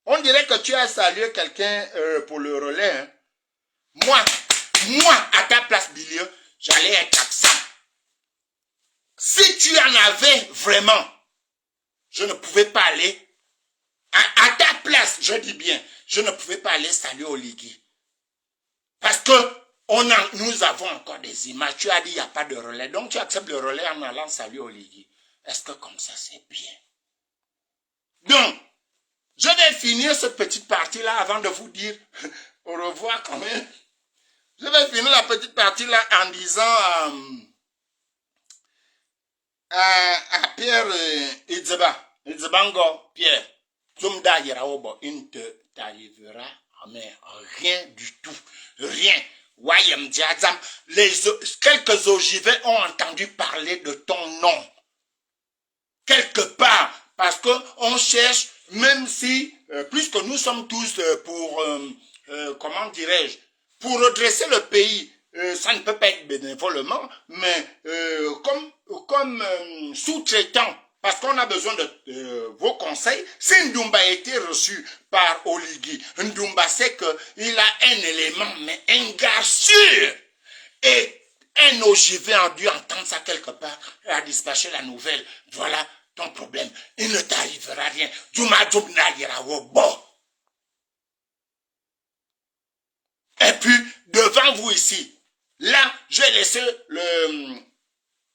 On dirait que tu as salué quelqu'un pour le relais. Hein. Moi, à ta place, Billy, j'allais être absent. Si tu en avais vraiment, je ne pouvais pas aller. À ta place, je dis bien, je ne pouvais pas aller saluer Oligui. Parce que nous avons encore des images. Tu as dit, il n'y a pas de relais. Donc, tu acceptes le relais en allant saluer Oligui. Est-ce que comme ça, c'est bien? Donc, je vais finir cette petite partie-là avant de vous dire au revoir quand même. Je vais finir la petite partie-là en disant à Pierre Idzebango, Pierre, Zumda Yeraobo, il ne t'arrivera mais rien du tout. Rien. Wayem Diazam, quelques ogivins ont entendu parler de ton nom. Quelque part, parce qu'on cherche, même si, puisque nous sommes tous comment dirais-je, pour redresser le pays, ça ne peut pas être bénévolement, mais comme sous-traitant, parce qu'on a besoin de vos conseils. Si Ndoumba a été reçu par Oligui, Ndoumba sait qu'il a un élément, mais un gars sûr. Et un ogivé a dû entendre ça quelque part et a dispatché la nouvelle. Voilà ton problème. Il ne t'arrivera rien. Et puis, devant vous ici, là, je vais laisser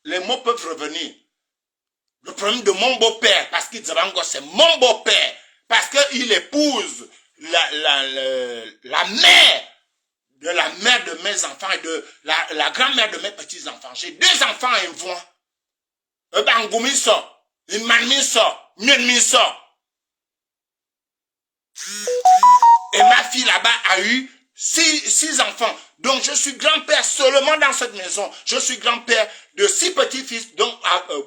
les mots peuvent revenir. Le problème de mon beau-père, parce qu'il c'est mon beau-père, parce qu'il épouse la mère de la mère de mes enfants et de la grand-mère de mes petits-enfants. J'ai 2 enfants et un voix. Bangoumi so, Imanmi so, Mienmi so. Et ma fille là-bas a eu 6 enfants. Donc je suis grand-père seulement dans cette maison. Je suis grand-père de 6 petits-fils. Donc,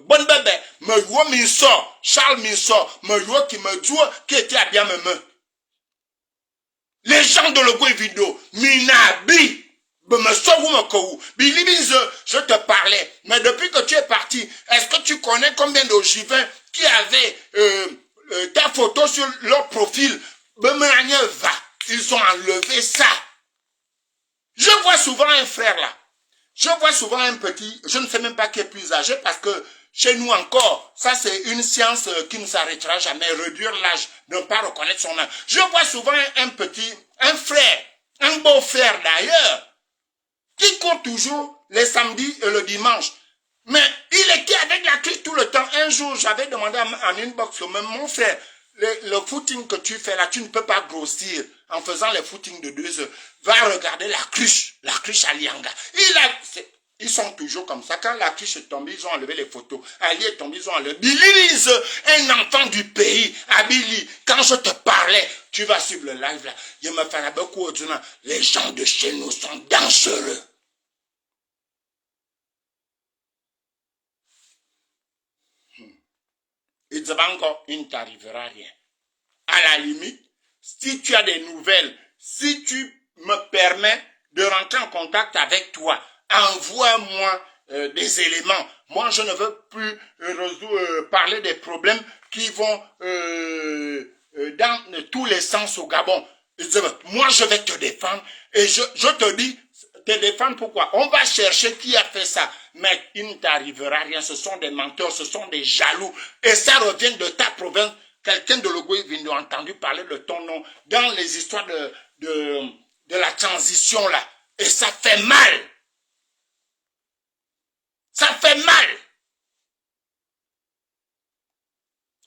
bon bébé, me yo mi so, Charles mi so, me yo qui me dit qui était à bien me. Les gens de l'Ogo vidéo, Minabi, je te parlais, mais depuis que tu es parti, est-ce que tu connais combien d'ogivins qui avaient ta photo sur leur profil? Ils ont enlevé ça. Je vois souvent un frère là. Je vois souvent un petit, je ne sais même pas qui est plus âgé parce que chez nous encore, ça c'est une science qui ne s'arrêtera jamais, réduire l'âge, ne pas reconnaître son âge. Je vois souvent un frère, un beau-frère d'ailleurs, qui court toujours les samedis et le dimanche. Mais il était avec la clé tout le temps. Un jour, j'avais demandé en inbox, même mon frère, le footing que tu fais là, tu ne peux pas grossir en faisant les footings de 2 heures. Va regarder la cruche à Lianga. Ils sont toujours comme ça. Quand la cruche est tombée, ils ont enlevé les photos. Ali est tombé, ils ont enlevé. Billy, un enfant du pays, à Billy, quand je te parlais, tu vas suivre le live là. Je me fais beaucoup au-delà. Les gens de chez nous sont dangereux. Il ne t'arrivera rien. À la limite, si tu as des nouvelles, si tu me permets de rentrer en contact avec toi, envoie-moi des éléments. Moi, je ne veux plus parler des problèmes qui vont dans tous les sens au Gabon. Moi, je vais te défendre et je te dis, te défendre pourquoi? On va chercher qui a fait ça. Mais il ne t'arrivera rien. Ce sont des menteurs, ce sont des jaloux. Et ça revient de ta province. Quelqu'un de l'Ogoï a entendu parler de ton nom dans les histoires de la transition là. Et ça fait mal. Ça fait mal.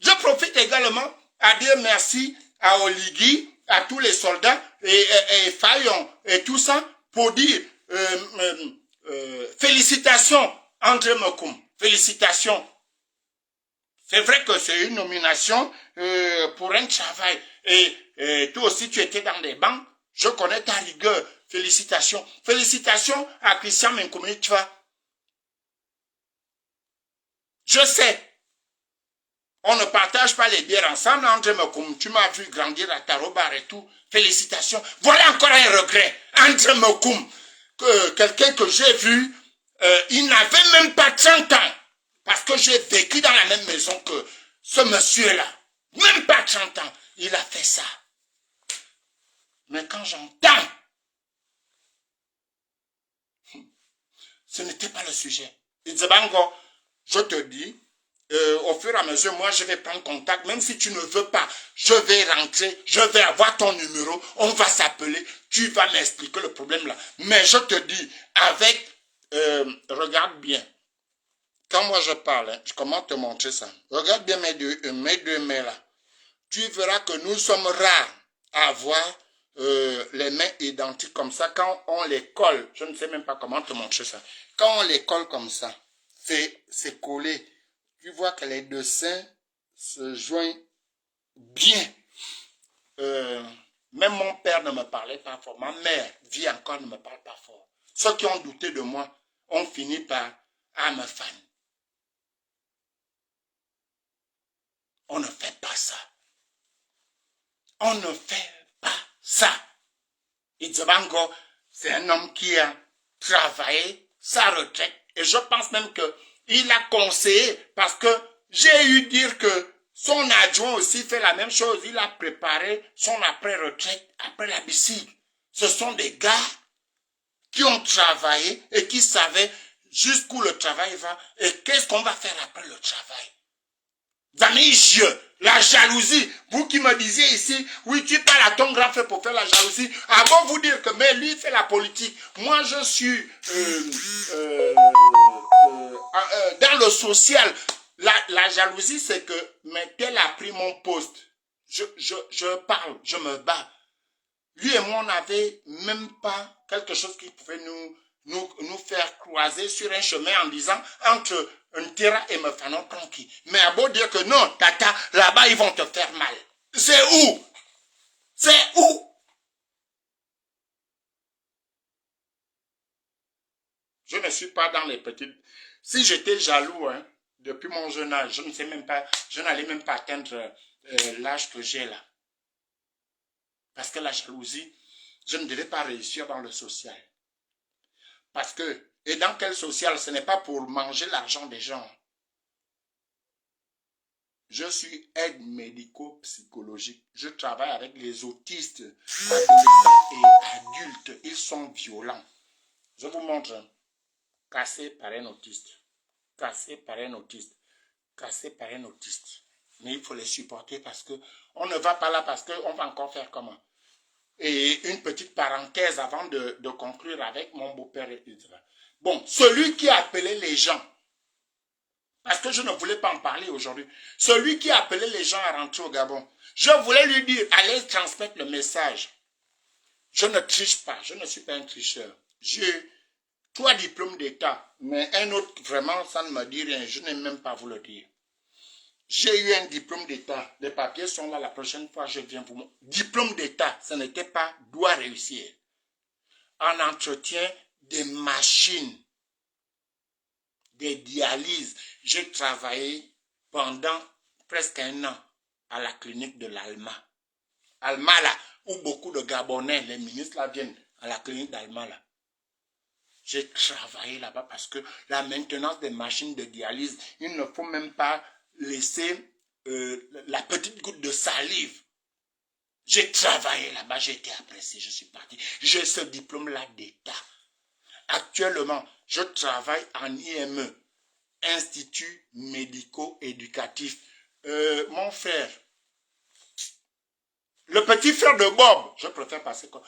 Je profite également à dire merci à Oligui, à tous les soldats et Fayon et tout ça pour dire félicitations André Mokoum. Félicitations. C'est vrai que c'est une nomination pour un travail. Et toi aussi, tu étais dans des bancs. Je connais ta rigueur. Félicitations. Félicitations à Christian Menkoumé, tu vois. Je sais. On ne partage pas les bières ensemble, André Mokoum. Tu m'as vu grandir à Tarobar et tout. Félicitations. Voilà encore un regret. André Mokoum, quelqu'un que j'ai vu, il n'avait même pas 30 ans. Parce que j'ai vécu dans la même maison que ce monsieur-là. Même pas 30 ans. Il a fait ça. Mais quand j'entends, ce n'était pas le sujet. Il dit, Bango, je te dis, au fur et à mesure, moi, je vais prendre contact. Même si tu ne veux pas, je vais rentrer, je vais avoir ton numéro, on va s'appeler, tu vas m'expliquer le problème là. Mais je te dis, avec, regarde bien. Quand moi je parle, hein, comment te montrer ça? Regarde bien mes deux mains là. Tu verras que nous sommes rares à avoir les mains identiques comme ça. Quand on les colle, je ne sais même pas comment te montrer ça. Quand on les colle comme ça, c'est collé. Tu vois que les dessins se joignent bien. Même mon père ne me parlait pas fort. Ma mère vit encore, ne me parle pas fort. Ceux qui ont douté de moi ont fini par me fan. On ne fait pas ça. On ne fait pas ça. Itzabango, c'est un homme qui a travaillé sa retraite. Et je pense même qu'il a conseillé parce que j'ai eu dire que son adjoint aussi fait la même chose. Il a préparé son après-retraite, après la BICIG. Ce sont des gars qui ont travaillé et qui savaient jusqu'où le travail va et qu'est-ce qu'on va faire après le travail. Amis, la jalousie, vous qui me disiez ici, oui, tu parles à ton grand frère pour faire la jalousie, avant vous dire que, mais lui fait la politique, moi je suis dans le social. La jalousie, c'est que, mais tel a pris mon poste. Je parle, je me bats. Lui et moi, on n'avait même pas quelque chose qui pouvait nous faire croiser sur un chemin en disant entre un terrain et me fanon tranquille. Mais à beau dire que non, tata, là-bas, ils vont te faire mal. C'est où? C'est où? Je ne suis pas dans les petites... Si j'étais jaloux, hein, depuis mon jeune âge, je ne sais même pas, je n'allais même pas atteindre l'âge que j'ai là. Parce que la jalousie, je ne devais pas réussir dans le social. Parce que, et dans quel social, ce n'est pas pour manger l'argent des gens. Je suis aide médico-psychologique. Je travaille avec les autistes, adolescents et adultes. Ils sont violents. Je vous montre. Cassé par un autiste. Cassé par un autiste. Cassé par un autiste. Mais il faut les supporter parce que on ne va pas là parce qu'on va encore faire comment. Et une petite parenthèse avant de conclure avec mon beau-père. Bon, celui qui appelait les gens, parce que je ne voulais pas en parler aujourd'hui, celui qui appelait les gens à rentrer au Gabon, je voulais lui dire, allez transmettre le message. Je ne triche pas, je ne suis pas un tricheur. J'ai 3 diplômes d'État, mais un autre, vraiment, ça ne me dit rien, je n'ai même pas vous le dire. J'ai eu un diplôme d'État. Les papiers sont là. La prochaine fois, je viens vous montrer. Diplôme d'État, ce n'était pas doit réussir. En entretien des machines, des dialyses. J'ai travaillé pendant presque 1 an à la clinique de l'Alma. Alma, là, où beaucoup de Gabonais, les ministres là viennent à la clinique d'Alma, là. J'ai travaillé là-bas parce que la maintenance des machines de dialyse, il ne faut même pas laisser la petite goutte de salive. J'ai travaillé là-bas, j'ai été apprécié, je suis parti. J'ai ce diplôme-là d'État. Actuellement, je travaille en IME, Institut médico-éducatif. Mon frère, le petit frère de Bob, je préfère passer comme...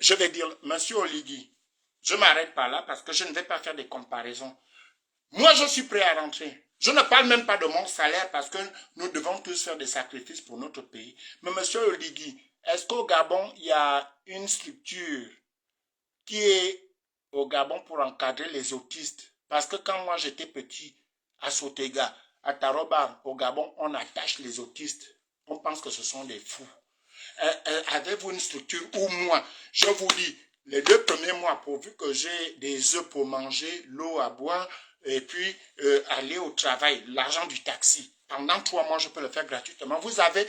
je vais dire, monsieur Oligui, je m'arrête par là parce que je ne vais pas faire des comparaisons. Moi, je suis prêt à rentrer. Je ne parle même pas de mon salaire parce que nous devons tous faire des sacrifices pour notre pays. Mais monsieur Oligui, est-ce qu'au Gabon, il y a une structure qui est au Gabon pour encadrer les autistes? Parce que quand moi j'étais petit, à Sotega, à Tarobar, au Gabon, on attache les autistes. On pense que ce sont des fous. Avez-vous une structure où moi, je vous dis, les 2 premiers mois, pourvu que j'ai des œufs pour manger, l'eau à boire, et puis aller au travail, l'argent du taxi. Pendant 3 mois, je peux le faire gratuitement. Vous avez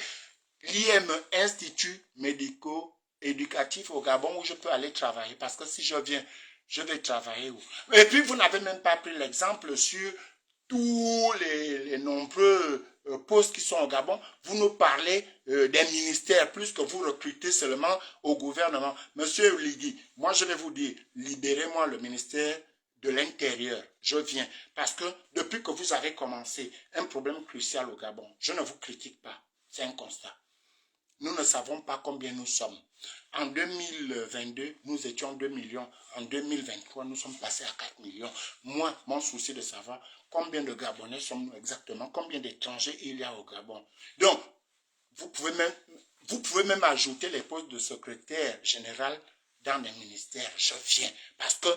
l'IM, Institut médico-éducatif au Gabon, où je peux aller travailler. Parce que si je viens, je vais travailler où? Et puis, vous n'avez même pas pris l'exemple sur tous les nombreux postes qui sont au Gabon. Vous nous parlez des ministères, plus que vous recrutez seulement au gouvernement. Monsieur Ligui, moi je vais vous dire, libérez-moi le ministère de l'Intérieur. Je viens. Parce que depuis que vous avez commencé un problème crucial au Gabon, je ne vous critique pas. C'est un constat. Nous ne savons pas combien nous sommes. En 2022, nous étions 2 millions. En 2023, nous sommes passés à 4 millions. Moi, mon souci de savoir combien de Gabonais sommes-nous exactement, combien d'étrangers il y a au Gabon. Donc, vous pouvez même ajouter les postes de secrétaire général dans les ministères. Je viens. Parce que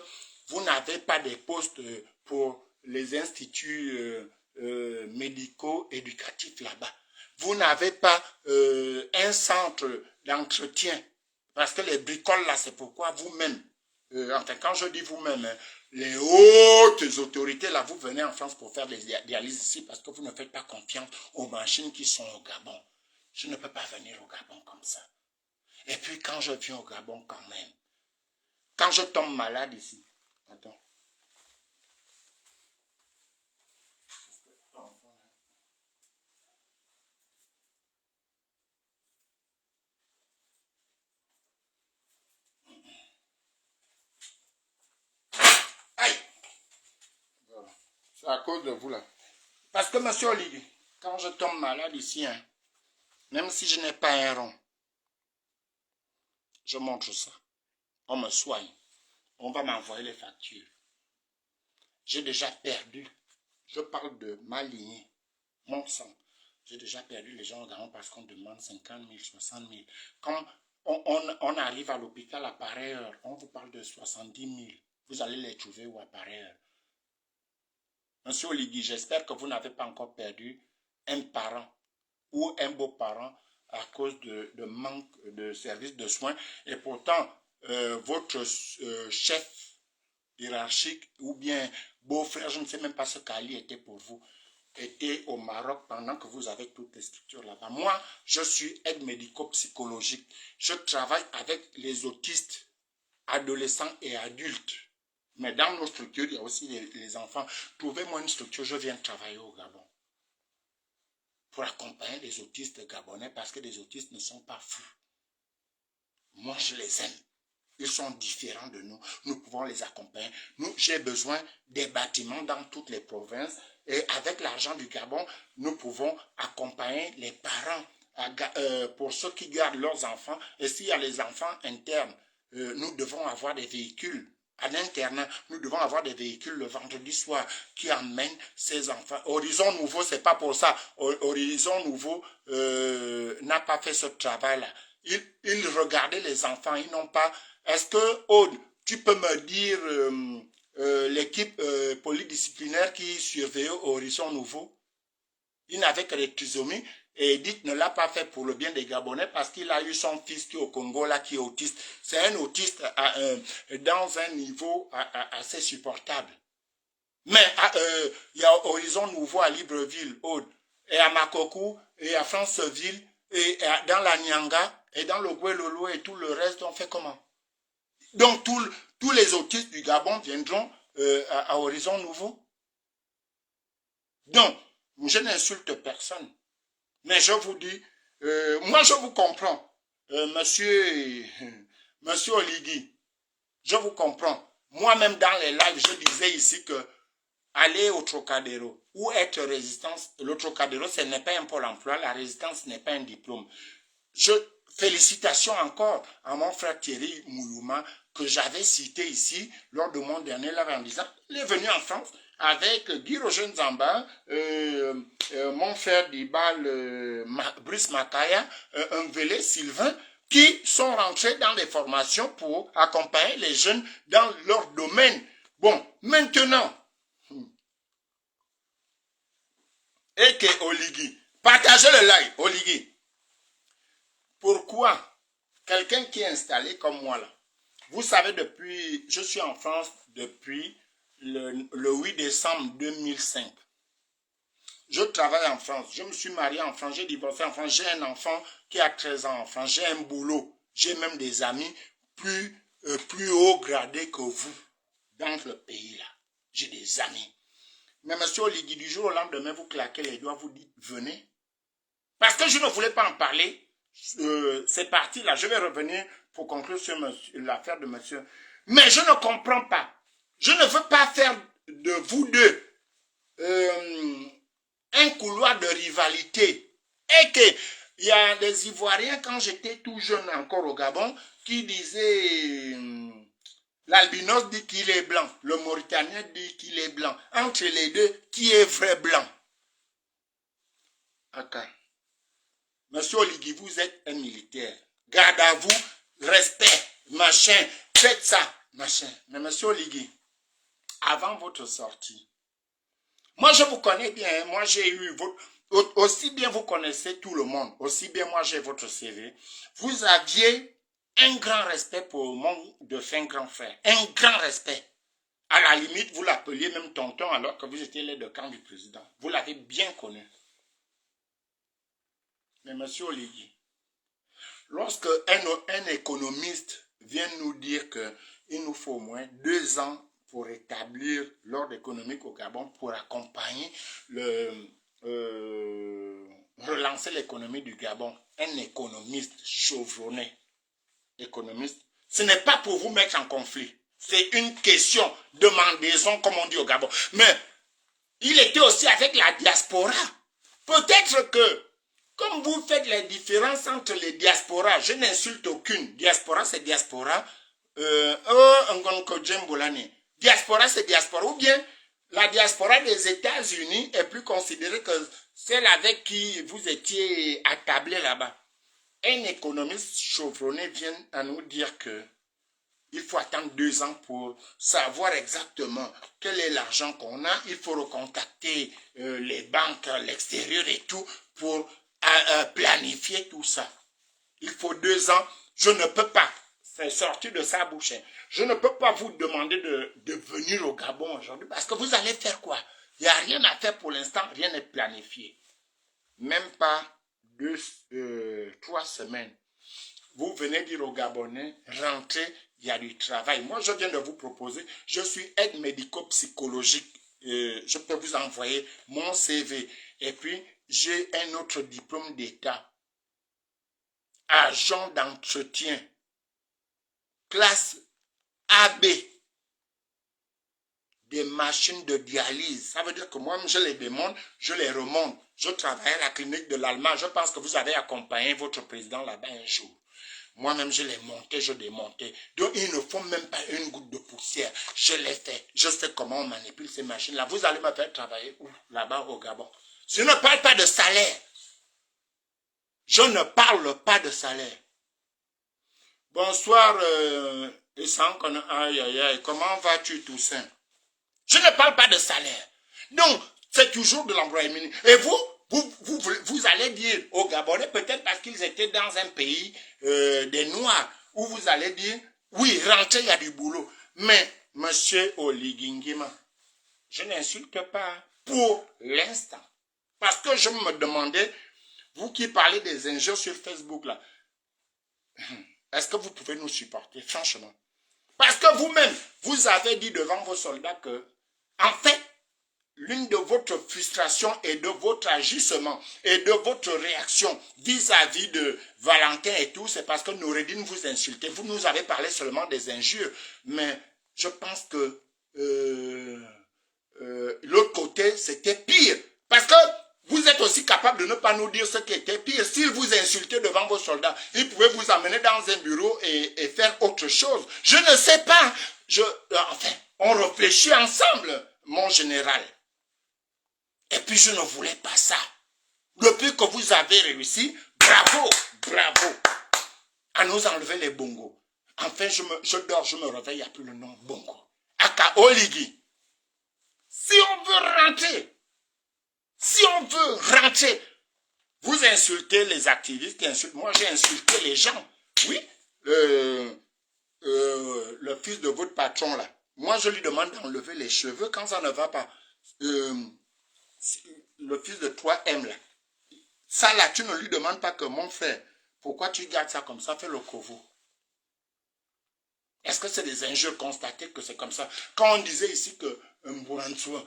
vous n'avez pas des postes pour les instituts médicaux, éducatifs là-bas. Vous n'avez pas un centre d'entretien. Parce que les bricoles là, c'est pourquoi vous-même, Enfin, quand je dis vous-même, hein, les hautes autorités, là, vous venez en France pour faire des dialyses ici parce que vous ne faites pas confiance aux machines qui sont au Gabon. Je ne peux pas venir au Gabon comme ça. Et puis, quand je viens au Gabon, quand même, quand je tombe malade ici, attends. Aïe! Voilà. C'est à cause de vous, là. Parce que, monsieur Olivier, quand je tombe malade ici, hein, même si je n'ai pas un rond, je montre ça. On me soigne. On va m'envoyer les factures. J'ai déjà perdu. Je parle de ma lignée, mon sang. J'ai déjà perdu les gens au Gabon parce qu'on demande 50 000, 60 000. Quand on arrive à l'hôpital à pareille heure, on vous parle de 70 000. Vous allez les trouver où à pareille heure? Monsieur Oligui, j'espère que vous n'avez pas encore perdu un parent ou un beau-parent à cause de manque de services de soins. Et pourtant, votre chef hiérarchique ou bien beau-frère, je ne sais même pas ce qu'Ali était pour vous, était au Maroc pendant que vous avez toutes les structures là-bas. Moi, je suis aide médico-psychologique. Je travaille avec les autistes, adolescents et adultes. Mais dans nos structures, il y a aussi les enfants. Trouvez-moi une structure, je viens travailler au Gabon. Pour accompagner les autistes gabonais parce que les autistes ne sont pas fous. Moi, je les aime. Ils sont différents de nous. Nous pouvons les accompagner. J'ai besoin des bâtiments dans toutes les provinces. Et avec l'argent du Gabon, nous pouvons accompagner les parents pour ceux qui gardent leurs enfants. Et s'il y a les enfants internes, nous devons avoir des véhicules. À l'internat, nous devons avoir des véhicules le vendredi soir qui emmènent ces enfants. Horizon Nouveau, c'est pas pour ça. Horizon Nouveau n'a pas fait ce travail-là. Ils regardaient les enfants, ils n'ont pas... Est-ce que, Aude, tu peux me dire l'équipe polydisciplinaire qui surveillait Horizon Nouveau? Il n'avait que des trisomie et Edith ne l'a pas fait pour le bien des Gabonais parce qu'il a eu son fils qui est au Congo là, qui est autiste. C'est un autiste dans un niveau assez supportable. Mais il y a Horizon Nouveau à Libreville, Aude, et à Makokou, et à Franceville, et dans la Nyanga, et dans le Guelolo et tout le reste, on fait comment? Donc tous les autistes du Gabon viendront à Horizon Nouveau. Donc, je n'insulte personne. Mais je vous dis, moi je vous comprends, monsieur Oligui, je vous comprends. Moi-même dans les lives, je disais ici que aller au Trocadéro ou être résistance, le Trocadéro, ce n'est pas un pôle emploi, la résistance n'est pas un diplôme. Félicitations encore à mon frère Thierry Moulouma que j'avais cité ici lors de mon dernier live en disant, il est venu en France avec Guy Roger Nzamba, mon frère d'Ibal, Brice Makaya, Mvele Sylvain, qui sont rentrés dans les formations pour accompagner les jeunes dans leur domaine. Bon, maintenant, et que Oligui, partagez le live, Oligui. Pourquoi quelqu'un qui est installé comme moi là, vous savez je suis en France depuis le 8 décembre 2005. Je travaille en France, je me suis marié en France, j'ai divorcé en France, j'ai un enfant qui a 13 ans en France, j'ai un boulot, j'ai même des amis plus haut gradés que vous dans le pays là. J'ai des amis. Mais monsieur Oligui, du jour au lendemain, vous claquez les doigts, vous dites venez. Parce que je ne voulais pas en parler. C'est parti là, je vais revenir pour conclure sur l'affaire de monsieur. Mais je ne comprends pas. Je ne veux pas faire de vous deux un couloir de rivalité. Et qu'il y a des Ivoiriens, quand j'étais tout jeune encore au Gabon, qui disaient l'albinos dit qu'il est blanc, le Mauritanien dit qu'il est blanc. Entre les deux, qui est vrai blanc? Ok. Monsieur Oligui, vous êtes un militaire. Garde à vous, respect, machin, faites ça, machin. Mais monsieur Oligui, avant votre sortie, moi je vous connais bien, moi j'ai eu aussi bien vous connaissez tout le monde, aussi bien moi j'ai votre CV. Vous aviez Un grand respect pour mon défunt grand frère. Un grand respect. À la limite, vous l'appeliez même tonton alors que vous étiez l'aide de camp du président. Vous l'avez bien connu. Mais monsieur Oligui, lorsque un économiste vient nous dire qu'il nous faut au moins 2 ans pour établir l'ordre économique au Gabon, pour accompagner relancer l'économie du Gabon, un économiste chevronné, économiste, ce n'est pas pour vous mettre en conflit. C'est une question de mandaison, comme on dit au Gabon. Mais il était aussi avec la diaspora. Peut-être que, comme vous faites les différences entre les diasporas, je n'insulte aucune. Diaspora, c'est diaspora. Diaspora, c'est diaspora. Ou bien, la diaspora des États-Unis est plus considérée que celle avec qui vous étiez attablé là-bas. Un économiste chevronné vient à nous dire que il faut attendre 2 ans pour savoir exactement quel est l'argent qu'on a. Il faut recontacter les banques à l'extérieur et tout pour planifier tout ça. Il faut 2 ans. Je ne peux pas, c'est sorti de sa bouche, je ne peux pas vous demander de venir au Gabon aujourd'hui parce que vous allez faire quoi? Il n'y a rien à faire pour l'instant, rien n'est planifié. Même pas 3 semaines. Vous venez dire aux Gabonais, rentrez, il y a du travail. Moi, je viens de vous proposer, je suis aide médico-psychologique. Je peux vous envoyer mon CV. Et puis, j'ai un autre diplôme d'État. Agent d'entretien. Classe AB. Des machines de dialyse. Ça veut dire que moi, je les demande, je les remonte. Je travaille à la clinique de l'Allemagne. Je pense que vous avez accompagné votre président là-bas un jour. Moi-même, je les montais, je démontais. Donc, ils ne font même pas une goutte de poussière. Je les fais. Je sais comment on manipule ces machines-là. Vous allez me faire travailler où? Là-bas au Gabon. Je ne parle pas de salaire. Je ne parle pas de salaire. Bonsoir, aïe, aïe, aïe. Comment vas-tu, Toussaint? Je ne parle pas de salaire. Donc, c'est toujours de l'employabilité. Et vous allez dire aux Gabonais, peut-être parce qu'ils étaient dans un pays des Noirs, où vous allez dire, oui, rentrez, il y a du boulot. Mais, monsieur Oligui Nguema, je n'insulte pas pour l'instant. Parce que je me demandais, vous qui parlez des injures sur Facebook, là, est-ce que vous pouvez nous supporter, franchement? Parce que vous-même, vous avez dit devant vos soldats que, en fait, l'une de votre frustration et de votre agissement et de votre réaction vis-à-vis de Valentin et tout, c'est parce que Noureddine vous insultait. Vous nous avez parlé seulement des injures. Mais je pense que l'autre côté, c'était pire. Parce que vous êtes aussi capable de ne pas nous dire ce qui était pire. S'il vous insultait devant vos soldats, il pouvait vous amener dans un bureau et faire autre chose. Je ne sais pas. Enfin, on réfléchit ensemble, mon général. Et puis je ne voulais pas ça. Depuis que vous avez réussi, bravo, bravo, à nous enlever les bongos. Enfin, je dors, je me réveille, il n'y a plus le nom bongo. Aka Oligui. Si on veut rentrer, vous insultez les activistes qui insultent. Moi, j'ai insulté les gens. Oui, le fils de votre patron, là. Moi, je lui demande d'enlever les cheveux quand ça ne va pas. Le fils de 3M, là. Ça, là, tu ne lui demandes pas que mon frère, pourquoi tu gardes ça comme ça, fais le covo. Est-ce que c'est des injures constatées que c'est comme ça? Quand on disait ici que Mbourantsou,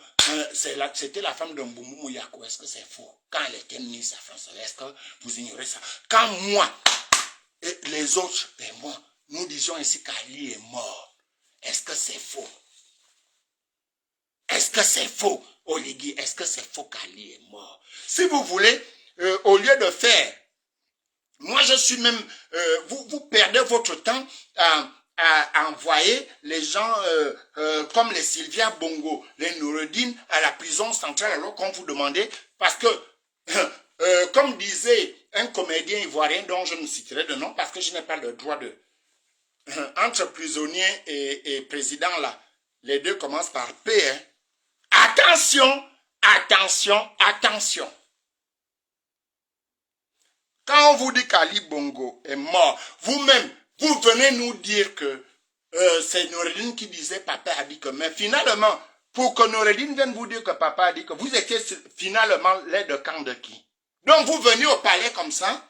c'était la femme de Mboumou Mouyako, est-ce que c'est faux? Quand elle était ministre à France, est-ce que vous ignorez ça? Quand moi, et les autres, et moi, nous disions ici qu'Ali est mort, est-ce que c'est faux? Est-ce que c'est faux, Oligui? Est-ce que c'est faux qu'Ali est mort? Si vous voulez, au lieu de faire, moi je suis même, vous perdez votre temps à envoyer les gens comme les Sylvia Bongo, les Noureddine à la prison centrale alors qu'on vous demandait, parce que, comme disait un comédien ivoirien dont je ne citerai de nom parce que je n'ai pas le droit de... entre prisonnier et président là, les deux commencent par P. Hein. Attention, attention, attention. Quand on vous dit qu'Ali Bongo est mort, vous-même, Vous venez nous dire que c'est Noureddin qui disait papa a dit que, mais finalement, pour que Noureddin vienne vous dire que papa a dit que vous étiez finalement l'aide de camp de qui? Donc vous venez au palais comme ça,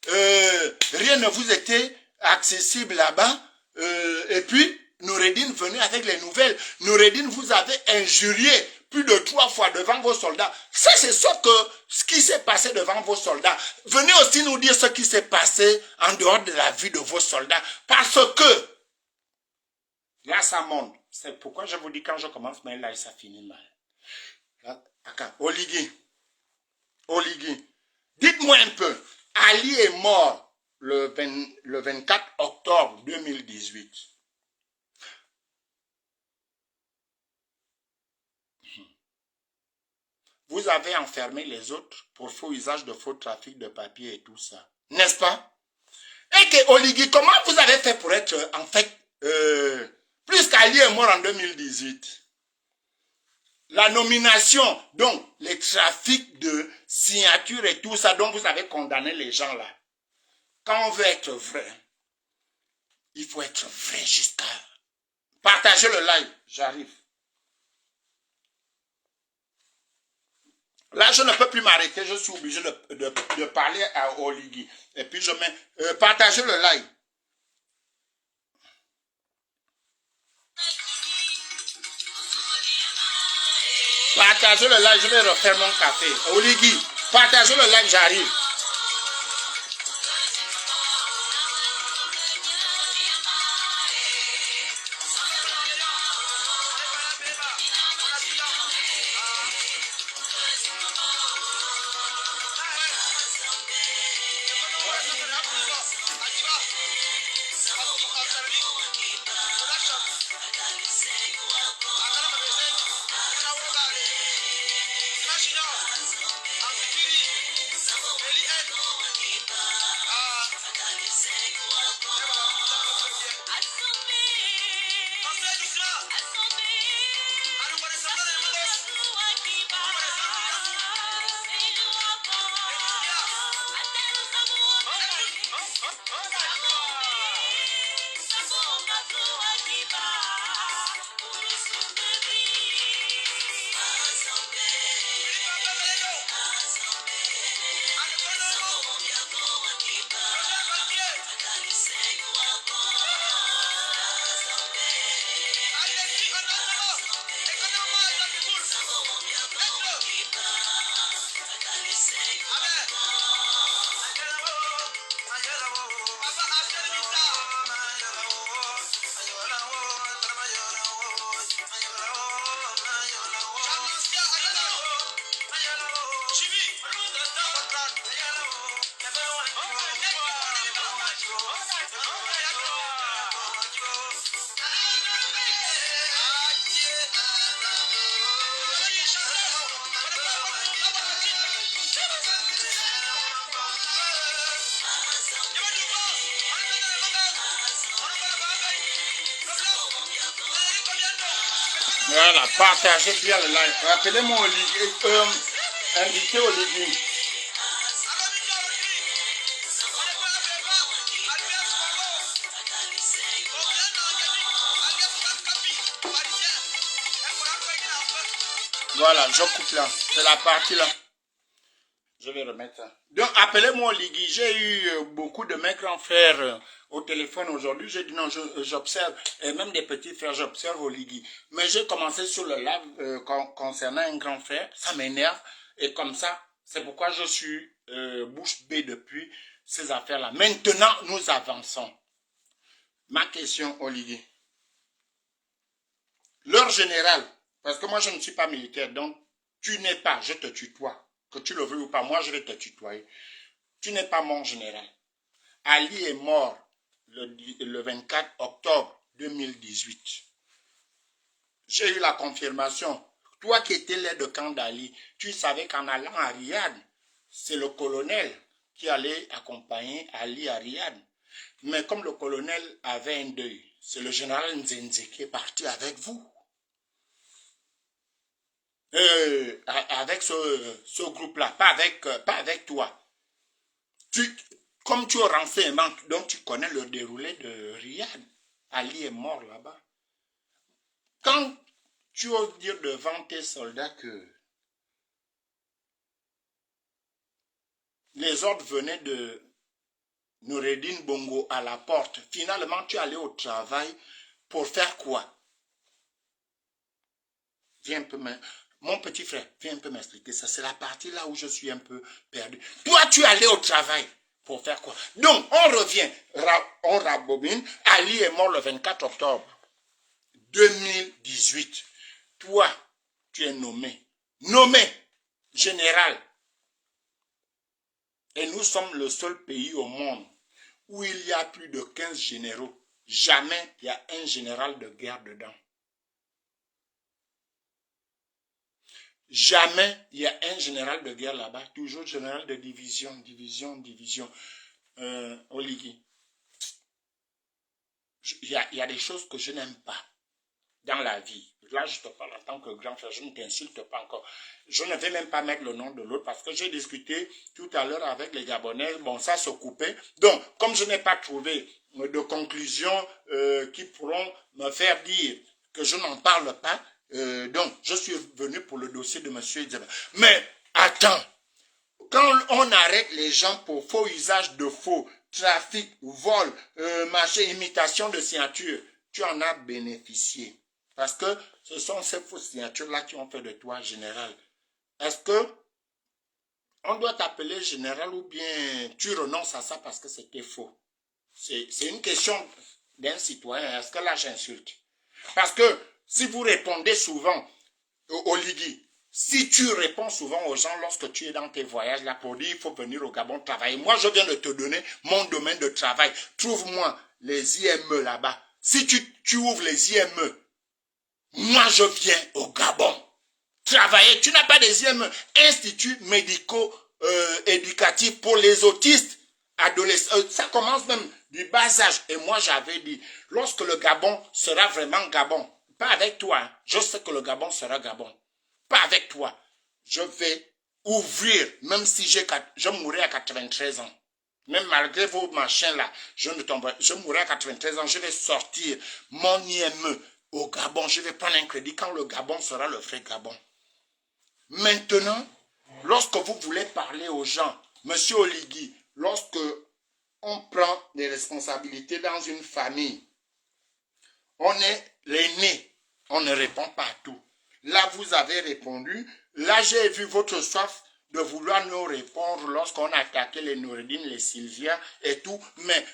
rien ne vous était accessible là-bas, et puis Noureddin venait avec les nouvelles. Noureddin vous avait injurié plus de 3 fois devant vos soldats. Ça, c'est ce qui s'est passé devant vos soldats. Venez aussi nous dire ce qui s'est passé en dehors de la vie de vos soldats. Parce que, là, ça monte. C'est pourquoi je vous dis, quand je commence mal, là, ça finit mal. Là, Oligui, dites-moi un peu. Ali est mort le 24 octobre 2018. Vous avez enfermé les autres pour faux usage de faux trafic de papier et tout ça. N'est-ce pas? Et que Oligui, comment vous avez fait pour être, en fait, plus qu'Ali est mort en 2018? La nomination, donc les trafics de signatures et tout ça dont vous avez condamné les gens là. Quand on veut être vrai, il faut être vrai jusqu'à... Partagez le live, j'arrive. Là, je ne peux plus m'arrêter, je suis obligé de parler à Oligui. Et puis je mets... partagez le live. Partagez le live, je vais refaire mon café. Oligui, partagez le live, j'arrive. Voilà, partagez bien le live. Rappelez-moi Oligui, invitez Oligui. Voilà, je coupe là. C'est la partie là. Je vais remettre ça. Donc, appelez-moi Oligui. J'ai eu beaucoup de mes grands frères au téléphone aujourd'hui. J'ai dit non, j'observe. Et même des petits frères, j'observe Oligui. Mais j'ai commencé sur le live concernant un grand frère. Ça m'énerve. Et comme ça, c'est pourquoi je suis bouche bée depuis ces affaires-là. Maintenant, nous avançons. Ma question, Oligui. Leur général, parce que moi je ne suis pas militaire, donc tu n'es pas, je te tutoie. Que tu le veuilles ou pas, moi je vais te tutoyer. Tu n'es pas mon général. Ali est mort le 24 octobre 2018. J'ai eu la confirmation. Toi qui étais l'aide de camp d'Ali, tu savais qu'en allant à Riyad, c'est le colonel qui allait accompagner Ali à Riyad. Mais comme le colonel avait un deuil, c'est le général Nzenze qui est parti avec vous. Avec ce groupe-là, pas avec toi. Comme tu es au renseignement, donc tu connais le déroulé de Riyad. Ali est mort là-bas. Quand tu oses dire devant tes soldats que les ordres venaient de Noureddin Bongo à la porte, finalement tu es allé au travail pour faire quoi? Viens un peu mon petit frère, viens un peu m'expliquer ça. C'est la partie là où je suis un peu perdu. Toi, tu es allé au travail pour faire quoi? Donc, on revient, on rabobine. Ali est mort le 24 octobre 2018. Toi, tu es nommé général. Et nous sommes le seul pays au monde où il y a plus de 15 généraux. Jamais il y a un général de guerre dedans. Jamais il y a un général de guerre là-bas. Toujours général de division. Oligui. Il y a des choses que je n'aime pas dans la vie. Là, je te parle en tant que grand frère, je ne t'insulte pas encore. Je ne vais même pas mettre le nom de l'autre parce que j'ai discuté tout à l'heure avec les Gabonais. Bon, ça se coupait. Donc, comme je n'ai pas trouvé de conclusion qui pourront me faire dire que je n'en parle pas, donc, je suis venu pour le dossier de M. Idzeba. Mais, attends, quand on arrête les gens pour faux usage de faux, trafic, vol, marché, imitation de signature, tu en as bénéficié. Parce que ce sont ces fausses signatures-là qui ont fait de toi général. Est-ce que on doit t'appeler général ou bien tu renonces à ça parce que c'était faux? C'est une question d'un citoyen. Est-ce que là j'insulte? Parce que si vous répondez souvent, Oligui, si tu réponds souvent aux gens lorsque tu es dans tes voyages là pour dire il faut venir au Gabon travailler, moi je viens de te donner mon domaine de travail. Trouve-moi les IME là-bas. Si tu ouvres les IME, moi je viens au Gabon travailler. Tu n'as pas des IME, instituts médicaux éducatifs pour les autistes adolescents. Ça commence même du bas âge. Et moi j'avais dit, lorsque le Gabon sera vraiment Gabon, pas avec toi, hein, je sais que le Gabon sera Gabon, pas avec toi, je vais ouvrir, même si je mourrai à 93 ans. Même malgré vos machins là, je mourrai à 93 ans, je vais sortir mon IME au Gabon, je vais prendre un crédit quand le Gabon sera le vrai Gabon. Maintenant, lorsque vous voulez parler aux gens, Monsieur Oligui, lorsque on prend des responsabilités dans une famille, on est l'aîné, on ne répond pas à tout. Là, vous avez répondu. Là, j'ai vu votre soif de vouloir nous répondre lorsqu'on a attaqué les Noureddin, les Sylvia et tout. Mais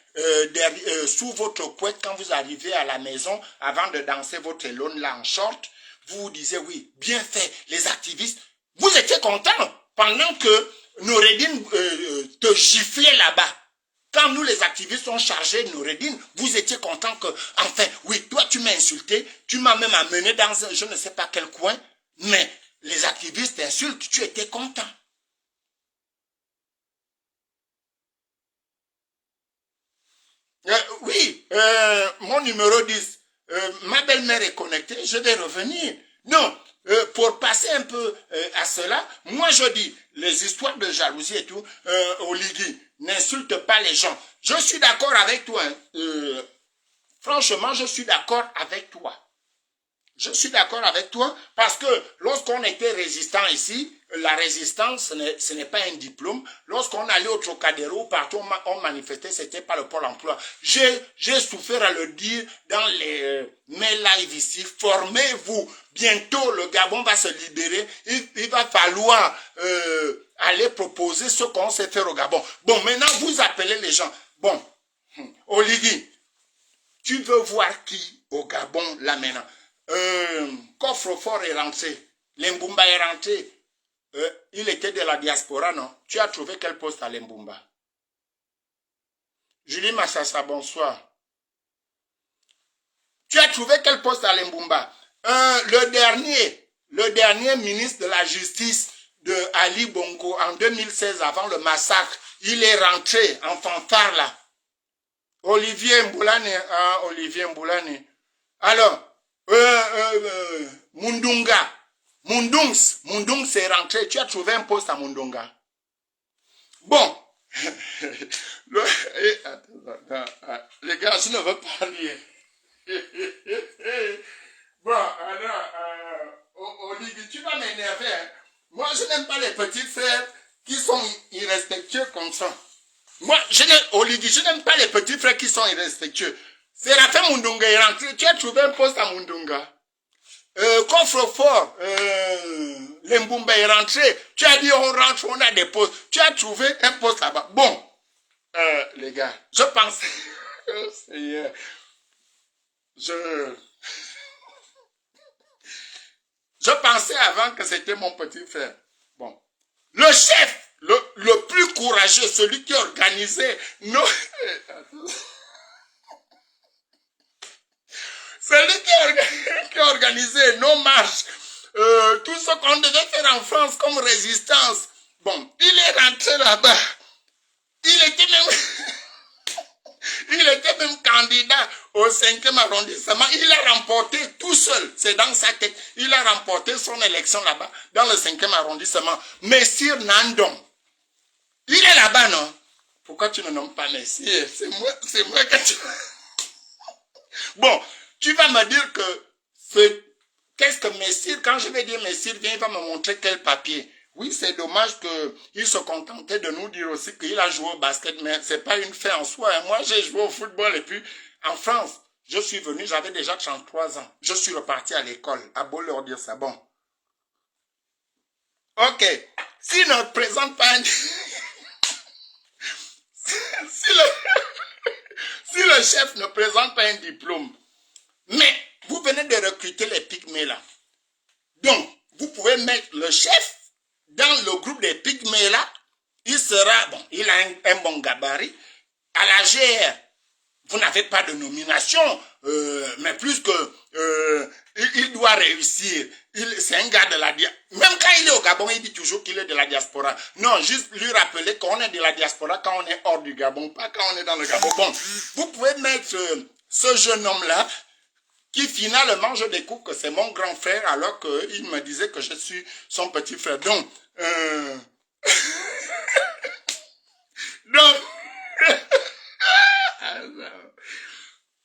sous votre couette, quand vous arrivez à la maison, avant de danser votre élone là en short, vous vous disiez, oui, bien fait, les activistes. Vous étiez content pendant que Noureddin te giflait là-bas. Quand nous, les activistes, ont chargé Noureddin, vous étiez content que, enfin, oui, toi, tu m'as insulté, tu m'as même amené dans je ne sais pas quel coin, mais les activistes t'insultent, tu étais content. Oui, mon numéro 10, ma belle-mère est connectée, je vais revenir. Non, pour passer un peu à cela, moi je dis, les histoires de jalousie et tout, Oligui, n'insulte pas les gens. Je suis d'accord avec toi. Hein. Franchement, je suis d'accord avec toi. Je suis d'accord avec toi parce que lorsqu'on était résistant ici, la résistance, ce n'est pas un diplôme. Lorsqu'on allait au Trocadéro, partout on manifestait, c'était pas le pôle emploi. J'ai souffert à le dire dans mes lives ici. Formez-vous. Bientôt, le Gabon va se libérer. Il va falloir aller proposer ce qu'on sait faire au Gabon. Bon, maintenant, vous appelez les gens. Bon, Oligui, tu veux voir qui au Gabon là maintenant? Coffre-fort est rentré. Lembumba est rentré. Il était de la diaspora, non? Tu as trouvé quel poste à Lembumba? Julie Massassa, bonsoir. Tu as trouvé quel poste à Lembumba? Le dernier ministre de la Justice de Ali Bongo en 2016, avant le massacre, il est rentré en fanfare là. Olivier Mboulane. Ah, Olivier Mboulane. Alors, Mundunga. Mundungs est rentré. Tu as trouvé un poste à Mundunga. Bon, Les gars, je ne veux pas rire. Bon, alors, Olivier, tu vas m'énerver. Hein? Moi, je n'aime pas les petits frères qui sont irrespectueux comme ça. Moi, Olivier, je n'aime pas les petits frères qui sont irrespectueux. Séraphin Mundunga est rentré. Tu as trouvé un poste à Mundunga. Coffre-fort, Lembumba est rentré. Tu as dit on rentre, on a des postes. Tu as trouvé un poste là-bas. Bon, les gars, je pense... Oh, Seigneur. Je pensais avant que c'était mon petit frère. Bon. Le chef, le plus courageux, celui qui organisait nos... celui qui organisait nos marches, tout ce qu'on devait faire en France comme résistance. Bon, il est rentré là-bas. Il était même candidat au 5e arrondissement. Il a remporté tout seul. C'est dans sa tête. Il a remporté son élection là-bas, dans le 5e arrondissement. Messire Nandon. Il est là-bas, non? Pourquoi tu ne nommes pas Messire? C'est moi que tu... Bon, tu vas me dire que qu'est-ce que Messire, quand je vais dire Messire, viens, il va me montrer quel papier. Oui, c'est dommage qu'il se contentait de nous dire aussi qu'il a joué au basket, mais c'est pas une fin en soi. Moi, j'ai joué au football et puis, en France, je suis venu, j'avais déjà 33 ans. Je suis reparti à l'école. À beau leur dire ça, bon. Ok. S'il ne présente pas un... si le chef ne présente pas un diplôme, mais vous venez de recruter les pygmées là. Donc, vous pouvez mettre le chef dans le groupe des pygmées là. Il sera, bon, il a un bon gabarit. À la GR, vous n'avez pas de nomination, mais plus que il doit réussir. C'est un gars de la diaspora. Même quand il est au Gabon, il dit toujours qu'il est de la diaspora. Non, juste lui rappeler qu'on est de la diaspora quand on est hors du Gabon, pas quand on est dans le Gabon. Bon, vous pouvez mettre ce jeune homme-là, qui finalement, je découvre que c'est mon grand frère, alors qu'il me disait que je suis son petit frère. Donc,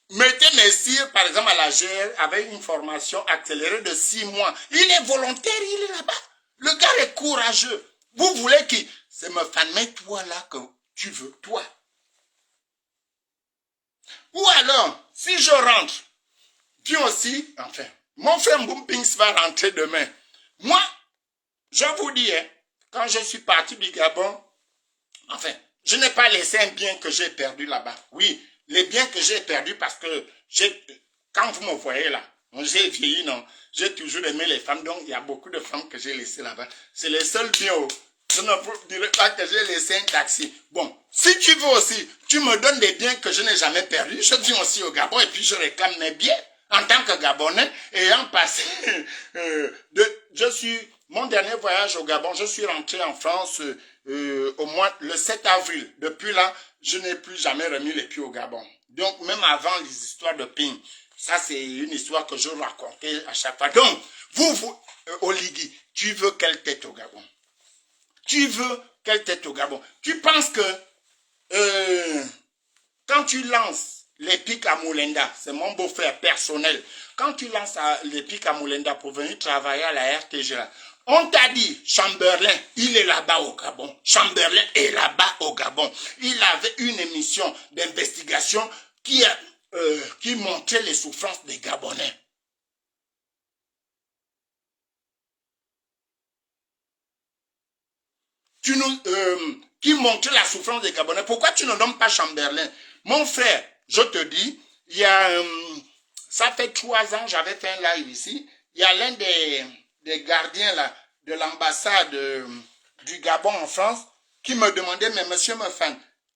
mettez Messire, par exemple, à la GR avec une formation accélérée de 6 mois. Il est volontaire, il est là-bas. Le gars est courageux. Vous voulez qu'il... C'est me fan, toi là que tu veux, toi. Ou alors, si je rentre, tu aussi, enfin, mon frère Mbumpings va rentrer demain. Moi, je vous dis, hein, quand je suis parti du Gabon, enfin, je n'ai pas laissé un bien que j'ai perdu là-bas. Oui, les biens que j'ai perdus parce que quand vous me voyez là, j'ai vieilli, non, j'ai toujours aimé les femmes, donc il y a beaucoup de femmes que j'ai laissées là-bas. C'est les seuls biens. Je ne vous dirai pas que j'ai laissé un taxi. Bon, si tu veux aussi, tu me donnes des biens que je n'ai jamais perdus. Je viens aussi au Gabon et puis je réclame mes biens. En tant que Gabonais, ayant passé, mon dernier voyage au Gabon, je suis rentré en France au mois, le 7 avril. Depuis là, je n'ai plus jamais remis les pieds au Gabon. Donc, même avant les histoires de ping, ça c'est une histoire que je racontais à chaque fois. Donc, Oligui, tu veux quelle tête au Gabon? Tu veux quelle tête au Gabon? Tu penses que quand tu lances les pics à Moulenda, c'est mon beau-frère personnel, quand tu lances les pics à Moulenda pour venir travailler à la RTG, là, on t'a dit, Chamberlain, il est là-bas au Gabon. Chamberlain est là-bas au Gabon. Il avait une émission d'investigation qui montrait les souffrances des Gabonais. Qui montrait la souffrance des Gabonais. Pourquoi tu ne nommes pas Chamberlain? Mon frère, je te dis, il y a, ça fait 3 ans, j'avais fait un live ici. Il y a l'un des gardiens là, de l'ambassade du Gabon en France qui me demandait, mais monsieur Mefan,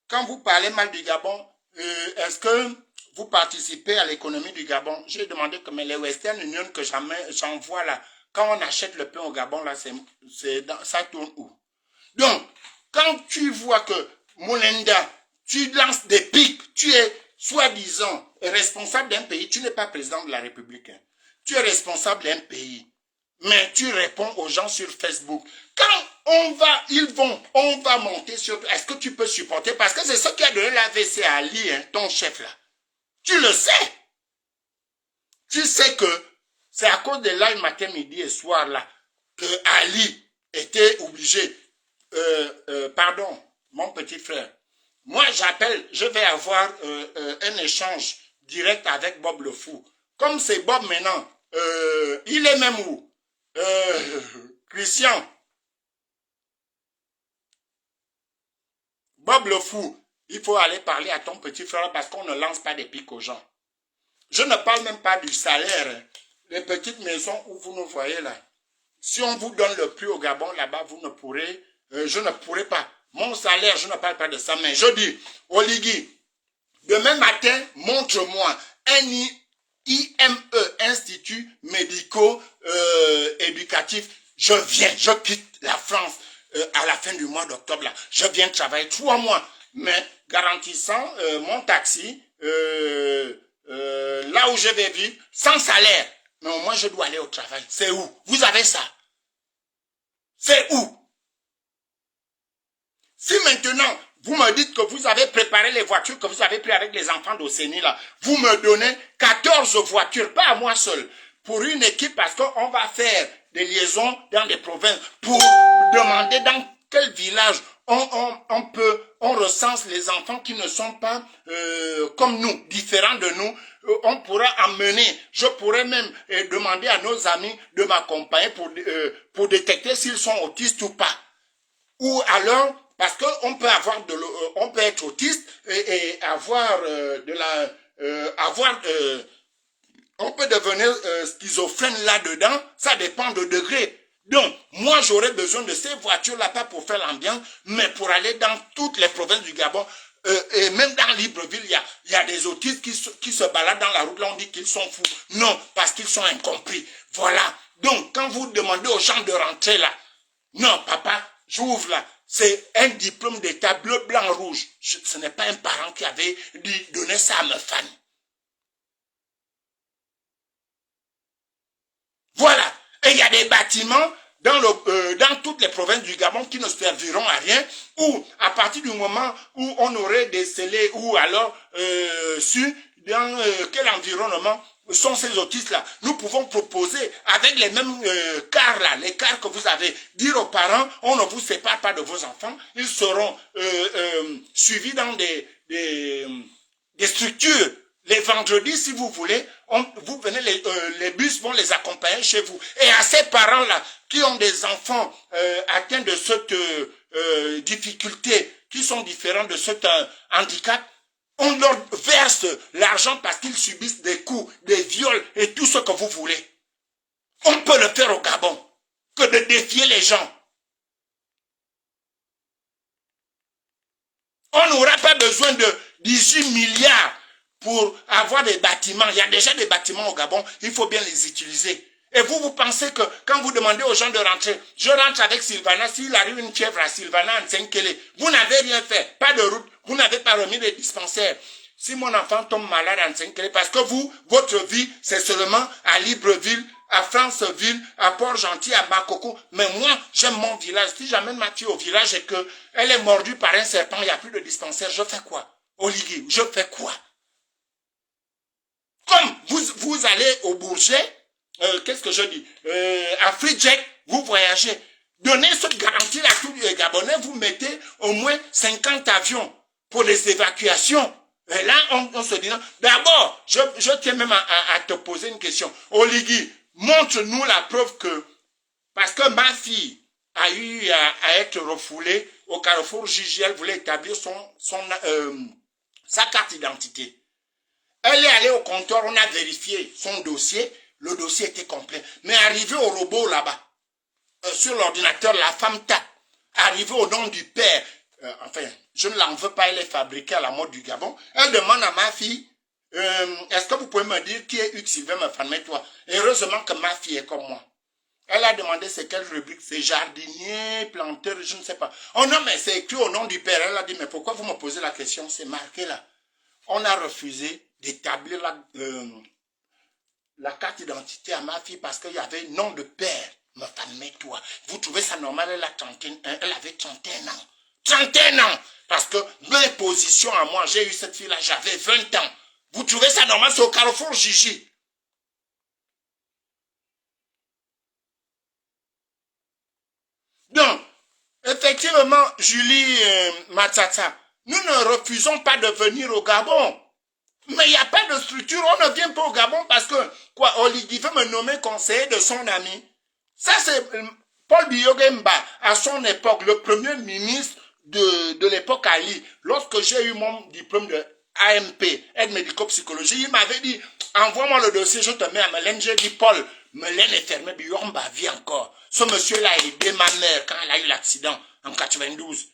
quand vous parlez mal du Gabon, est-ce que vous participez à l'économie du Gabon? J'ai demandé que mais les Western Union que j'envoie là, quand on achète le pain au Gabon, là, ça tourne où? Donc, quand tu vois que Moulenda, tu lances des pics, tu es soi-disant responsable d'un pays, tu n'es pas président de la République. Hein. Tu es responsable d'un pays, mais tu réponds aux gens sur Facebook. Quand on va monter sur... Est-ce que tu peux supporter? Parce que c'est ce qui a donné l'AVC à Ali, hein, ton chef là. Tu le sais. Tu sais que c'est à cause de là, matin, midi et soir là, que Ali était obligé. Pardon, mon petit frère. Moi, je vais avoir un échange direct avec Bob le Fou. Comme c'est Bob maintenant, il est même où? Christian. Bob le Fou, il faut aller parler à ton petit frère parce qu'on ne lance pas des pics aux gens. Je ne parle même pas du salaire. Les petites maisons où vous nous voyez là. Si on vous donne le prix au Gabon là-bas, vous ne pourrez, je ne pourrai pas. Mon salaire, je ne parle pas de ça, mais je dis, Oligui, demain matin, montre-moi un IME, Institut médico-éducatif. Je viens, je quitte la France à la fin du mois d'octobre là. Je viens travailler 3 mois, mais garantissant mon taxi, là où je vais vivre, sans salaire. Mais au moins, je dois aller au travail. C'est où? Vous avez ça? C'est où? Si maintenant, vous me dites que vous avez préparé les voitures que vous avez pris avec les enfants d'Océanie, là, vous me donnez 14 voitures, pas à moi seul, pour une équipe parce qu'on va faire des liaisons dans des provinces pour demander dans quel village on recense les enfants qui ne sont pas comme nous, différents de nous. On pourra amener, je pourrais même demander à nos amis de m'accompagner pour détecter s'ils sont autistes ou pas. Ou alors, parce qu'on peut avoir on peut être autiste et avoir on peut devenir schizophrène là-dedans, ça dépend de degré. Donc, moi, j'aurais besoin de ces voitures-là, pas pour faire l'ambiance, mais pour aller dans toutes les provinces du Gabon. Et même dans Libreville, il y a des autistes qui se baladent dans la route, là, on dit qu'ils sont fous. Non, parce qu'ils sont incompris. Voilà. Donc, quand vous demandez aux gens de rentrer là, non, papa, j'ouvre là, c'est un diplôme d'état bleu, blanc, rouge. Ce n'est pas un parent qui avait dit, donner ça à ma femme. Voilà. Et il y a des bâtiments dans toutes les provinces du Gabon qui ne serviront à rien, ou à partir du moment où on aurait décelé ou alors su dans quel environnement sont ces autistes-là, nous pouvons proposer avec les mêmes cars là, les cars que vous avez, dire aux parents, on ne vous sépare pas de vos enfants, ils seront suivis dans des structures. Les vendredis, si vous voulez, vous venez, les bus vont les accompagner chez vous. Et à ces parents-là, qui ont des enfants atteints de cette difficulté, qui sont différents de cet handicap, on leur verse l'argent parce qu'ils subissent des coups, des viols et tout ce que vous voulez. On peut le faire au Gabon, que de défier les gens. On n'aura pas besoin de 18 milliards pour avoir des bâtiments. Il y a déjà des bâtiments au Gabon, il faut bien les utiliser. Et vous pensez que quand vous demandez aux gens de rentrer, je rentre avec Sylvana, s'il arrive une fièvre à Sylvana en Tsenkele, vous n'avez rien fait, pas de route, vous n'avez pas remis les dispensaires. Si mon enfant tombe malade en Tsenkele, parce que vous, votre vie, c'est seulement à Libreville, à Franceville, à Port-Gentil, à Makoko. Mais moi, j'aime mon village. Si j'amène ma fille au village et qu'elle est mordue par un serpent, il n'y a plus de dispensaire, je fais quoi? Oligui, je fais quoi? Comme vous allez au Bourget, qu'est-ce que je dis, à Free Jack, vous voyagez. Donnez cette garantie à tous les Gabonais, vous mettez au moins 50 avions pour les évacuations. Et là, on se dit non. D'abord, je tiens même à te poser une question. Oligui, montre-nous la preuve que, parce que ma fille a eu à être refoulée au carrefour Gigiel, voulait établir sa carte d'identité. Elle est allée au comptoir, on a vérifié son dossier, le dossier était complet. Mais arrivé au robot là-bas, sur l'ordinateur, la femme tape, arrivé au nom du père, enfin, je ne l'en veux pas, elle est fabriquée à la mode du Gabon, elle demande à ma fille, est-ce que vous pouvez me dire qui est Hugues Sylvain Mefane-toi? Heureusement que ma fille est comme moi. Elle a demandé c'est quelle rubrique, c'est jardinier, planteur, je ne sais pas. Oh non, mais c'est écrit au nom du père. Elle a dit, mais pourquoi vous me posez la question? C'est marqué là. On a refusé d'établir la carte d'identité à ma fille parce qu'il y avait nom de père, Ma femme, mais toi, vous trouvez ça normal, elle avait 31 ans. 31 ans. Parce que mes positions à moi, j'ai eu cette fille-là, j'avais 20 ans. Vous trouvez ça normal, c'est au Carrefour Gigi. Donc, effectivement, Julie Matata, nous ne refusons pas de venir au Gabon. Mais il n'y a pas de structure, on ne vient pas au Gabon parce que, quoi, Oligui veut me nommer conseiller de son ami. Ça, c'est Paul Biyogemba, à son époque, le premier ministre de l'époque Ali. Lorsque j'ai eu mon diplôme de AMP, aide médico-psychologie, il m'avait dit, envoie-moi le dossier, je te mets à Mélène. J'ai dit, Paul, Mélène est fermée, Biyogemba vit encore. Ce monsieur-là a aidé ma mère quand elle a eu l'accident en 92.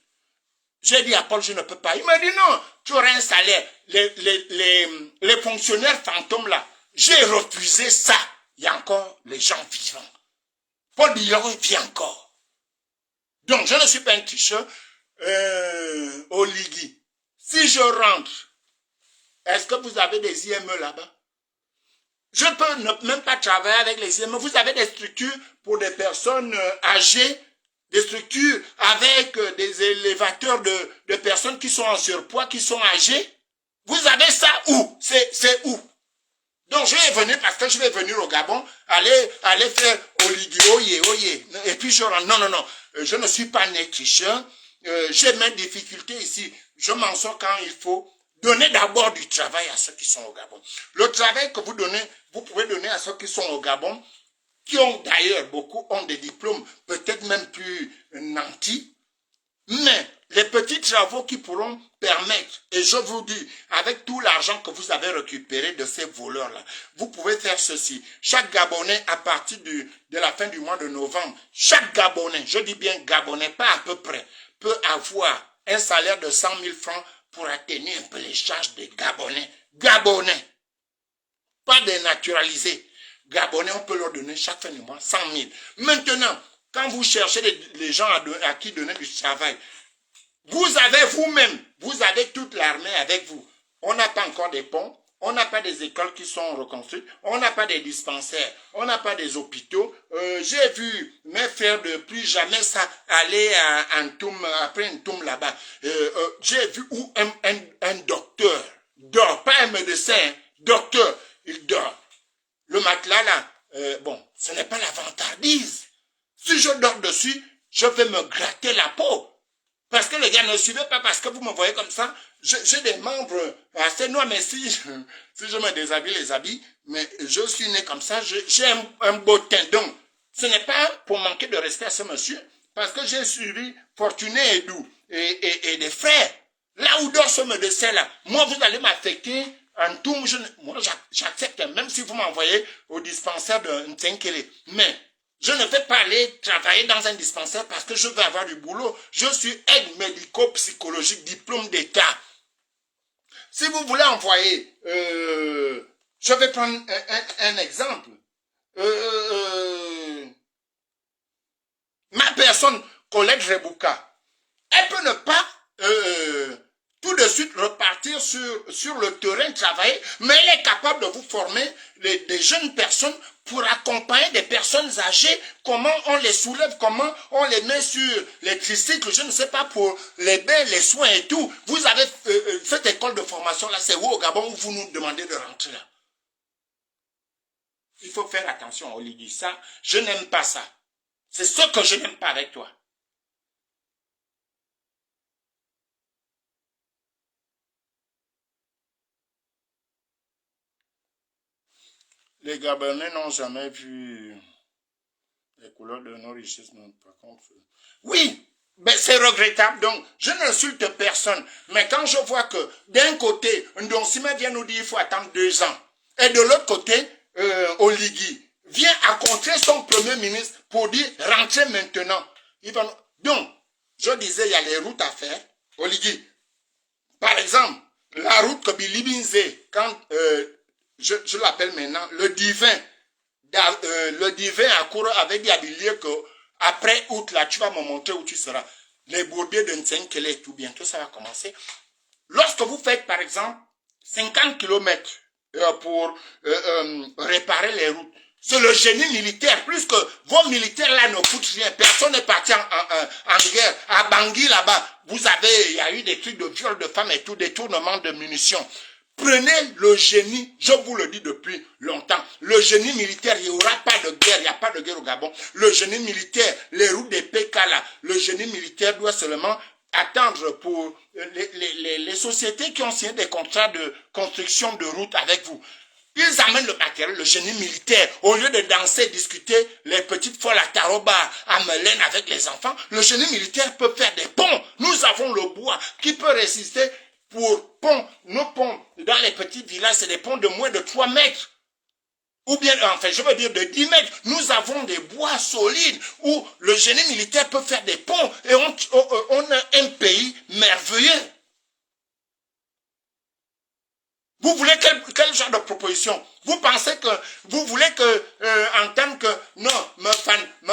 J'ai dit à Paul, je ne peux pas. Il m'a dit non, tu aurais un salaire. Les fonctionnaires fantômes là, j'ai refusé ça. Il y a encore les gens vivants. Paul Biyon vit encore. Donc, je ne suis pas un tricheur au Ligui. Si je rentre, est-ce que vous avez des IME là-bas? Je peux même pas travailler avec les IME. Vous avez des structures pour des personnes âgées, des structures avec des élévateurs de personnes qui sont en surpoids, qui sont âgées. Vous avez ça où? C'est où? Donc je vais venir parce que je vais venir au Gabon, aller faire Oligui, oye. Et puis je rentre. Non. Je ne suis pas né tricheur. J'ai mes difficultés ici. Je m'en sors quand il faut. Donnez d'abord du travail à ceux qui sont au Gabon. Le travail que vous donnez, vous pouvez donner à ceux qui sont au Gabon, qui ont d'ailleurs, beaucoup ont des diplômes, peut-être même plus nantis, mais les petits travaux qui pourront permettre, et je vous dis, avec tout l'argent que vous avez récupéré de ces voleurs-là, vous pouvez faire ceci. Chaque Gabonais, à partir de la fin du mois de novembre, chaque Gabonais, je dis bien Gabonais, pas à peu près, peut avoir un salaire de 100 000 francs pour atténuer un peu les charges des Gabonais. Gabonais, pas des naturalisés. Gabonais, on peut leur donner chaque fin du mois 100 000. Maintenant, quand vous cherchez les gens à qui donner du travail, vous avez vous-même, vous avez toute l'armée avec vous. On n'a pas encore des ponts, on n'a pas des écoles qui sont reconstruites, on n'a pas des dispensaires, on n'a pas des hôpitaux. J'ai vu mes frères de plus jamais ça aller à Ntoum, après Ntoum là-bas. J'ai vu où un docteur dort, pas un médecin, docteur, il dort. Le matelas là, bon, ce n'est pas la vantardise. Si je dors dessus, je vais me gratter la peau. Parce que les gars ne suivez pas parce que vous me voyez comme ça. J'ai des membres assez noirs, mais si je me déshabille les habits, mais je suis né comme ça, j'ai un beau teint. Donc, ce n'est pas pour manquer de respect à ce monsieur, parce que j'ai suivi Fortuné et Doux et des frères. Là où dort ce médecin-là, moi, vous allez m'affecter en tout. Moi, j'accepte, même si vous m'envoyez au dispensaire de Ntenkele. Mais je ne vais pas aller travailler dans un dispensaire parce que je veux avoir du boulot. Je suis aide médico-psychologique, diplôme d'État. Si vous voulez envoyer, je vais prendre un exemple. Ma personne, Colette Rebouka, elle peut ne pas tout de suite repartir sur le terrain, travailler, mais elle est capable de vous former des jeunes personnes pour accompagner des personnes âgées, comment on les soulève, comment on les met sur les tricycles, je ne sais pas, pour les bains, les soins et tout. Vous avez cette école de formation-là, c'est où au Gabon où vous nous demandez de rentrer là? Il faut faire attention, Oligui, ça, je n'aime pas ça. C'est ce que je n'aime pas avec toi. Les Gabonais n'ont jamais vu les couleurs de nos richesses, non, par contre. Oui, mais c'est regrettable, donc je n'insulte personne. Mais quand je vois que d'un côté, Ndonsima vient nous dire qu'il faut attendre 2 ans, et de l'autre côté, Oligui vient à contrer son premier ministre pour dire rentrez maintenant. Donc, je disais, il y a les routes à faire. Oligui, par exemple, la route que Bilibinze, quand je l'appelle maintenant le divin à Koura avait dit à Bilier que après août là, tu vas me montrer où tu seras. Les bourbiers de Ntsenkele, tout bientôt ça va commencer. Lorsque vous faites par exemple 50 km pour réparer les routes, C'est le génie militaire, plus que vos militaires là ne foutent rien. Personne n'est parti en guerre. À Bangui là-bas, vous savez, il y a eu des trucs de viol de femmes et tout, détournement de munitions. Prenez le génie, je vous le dis depuis longtemps, le génie militaire, il n'y aura pas de guerre, il n'y a pas de guerre au Gabon. Le génie militaire, les routes des PK là, le génie militaire doit seulement attendre pour les sociétés qui ont signé des contrats de construction de routes avec vous. Ils amènent le matériel, le génie militaire. Au lieu de danser, discuter, les petites folles à Taroba, à Melaine avec les enfants, le génie militaire peut faire des ponts. Nous avons le bois qui peut résister pour ponts. Nos ponts, dans les petits villages, c'est des ponts de moins de 3 mètres. Ou bien, enfin, je veux dire de 10 mètres. Nous avons des bois solides où le génie militaire peut faire des ponts et on a un pays merveilleux. Vous voulez quel genre de proposition? Vous pensez que, vous voulez que, en termes que, non, me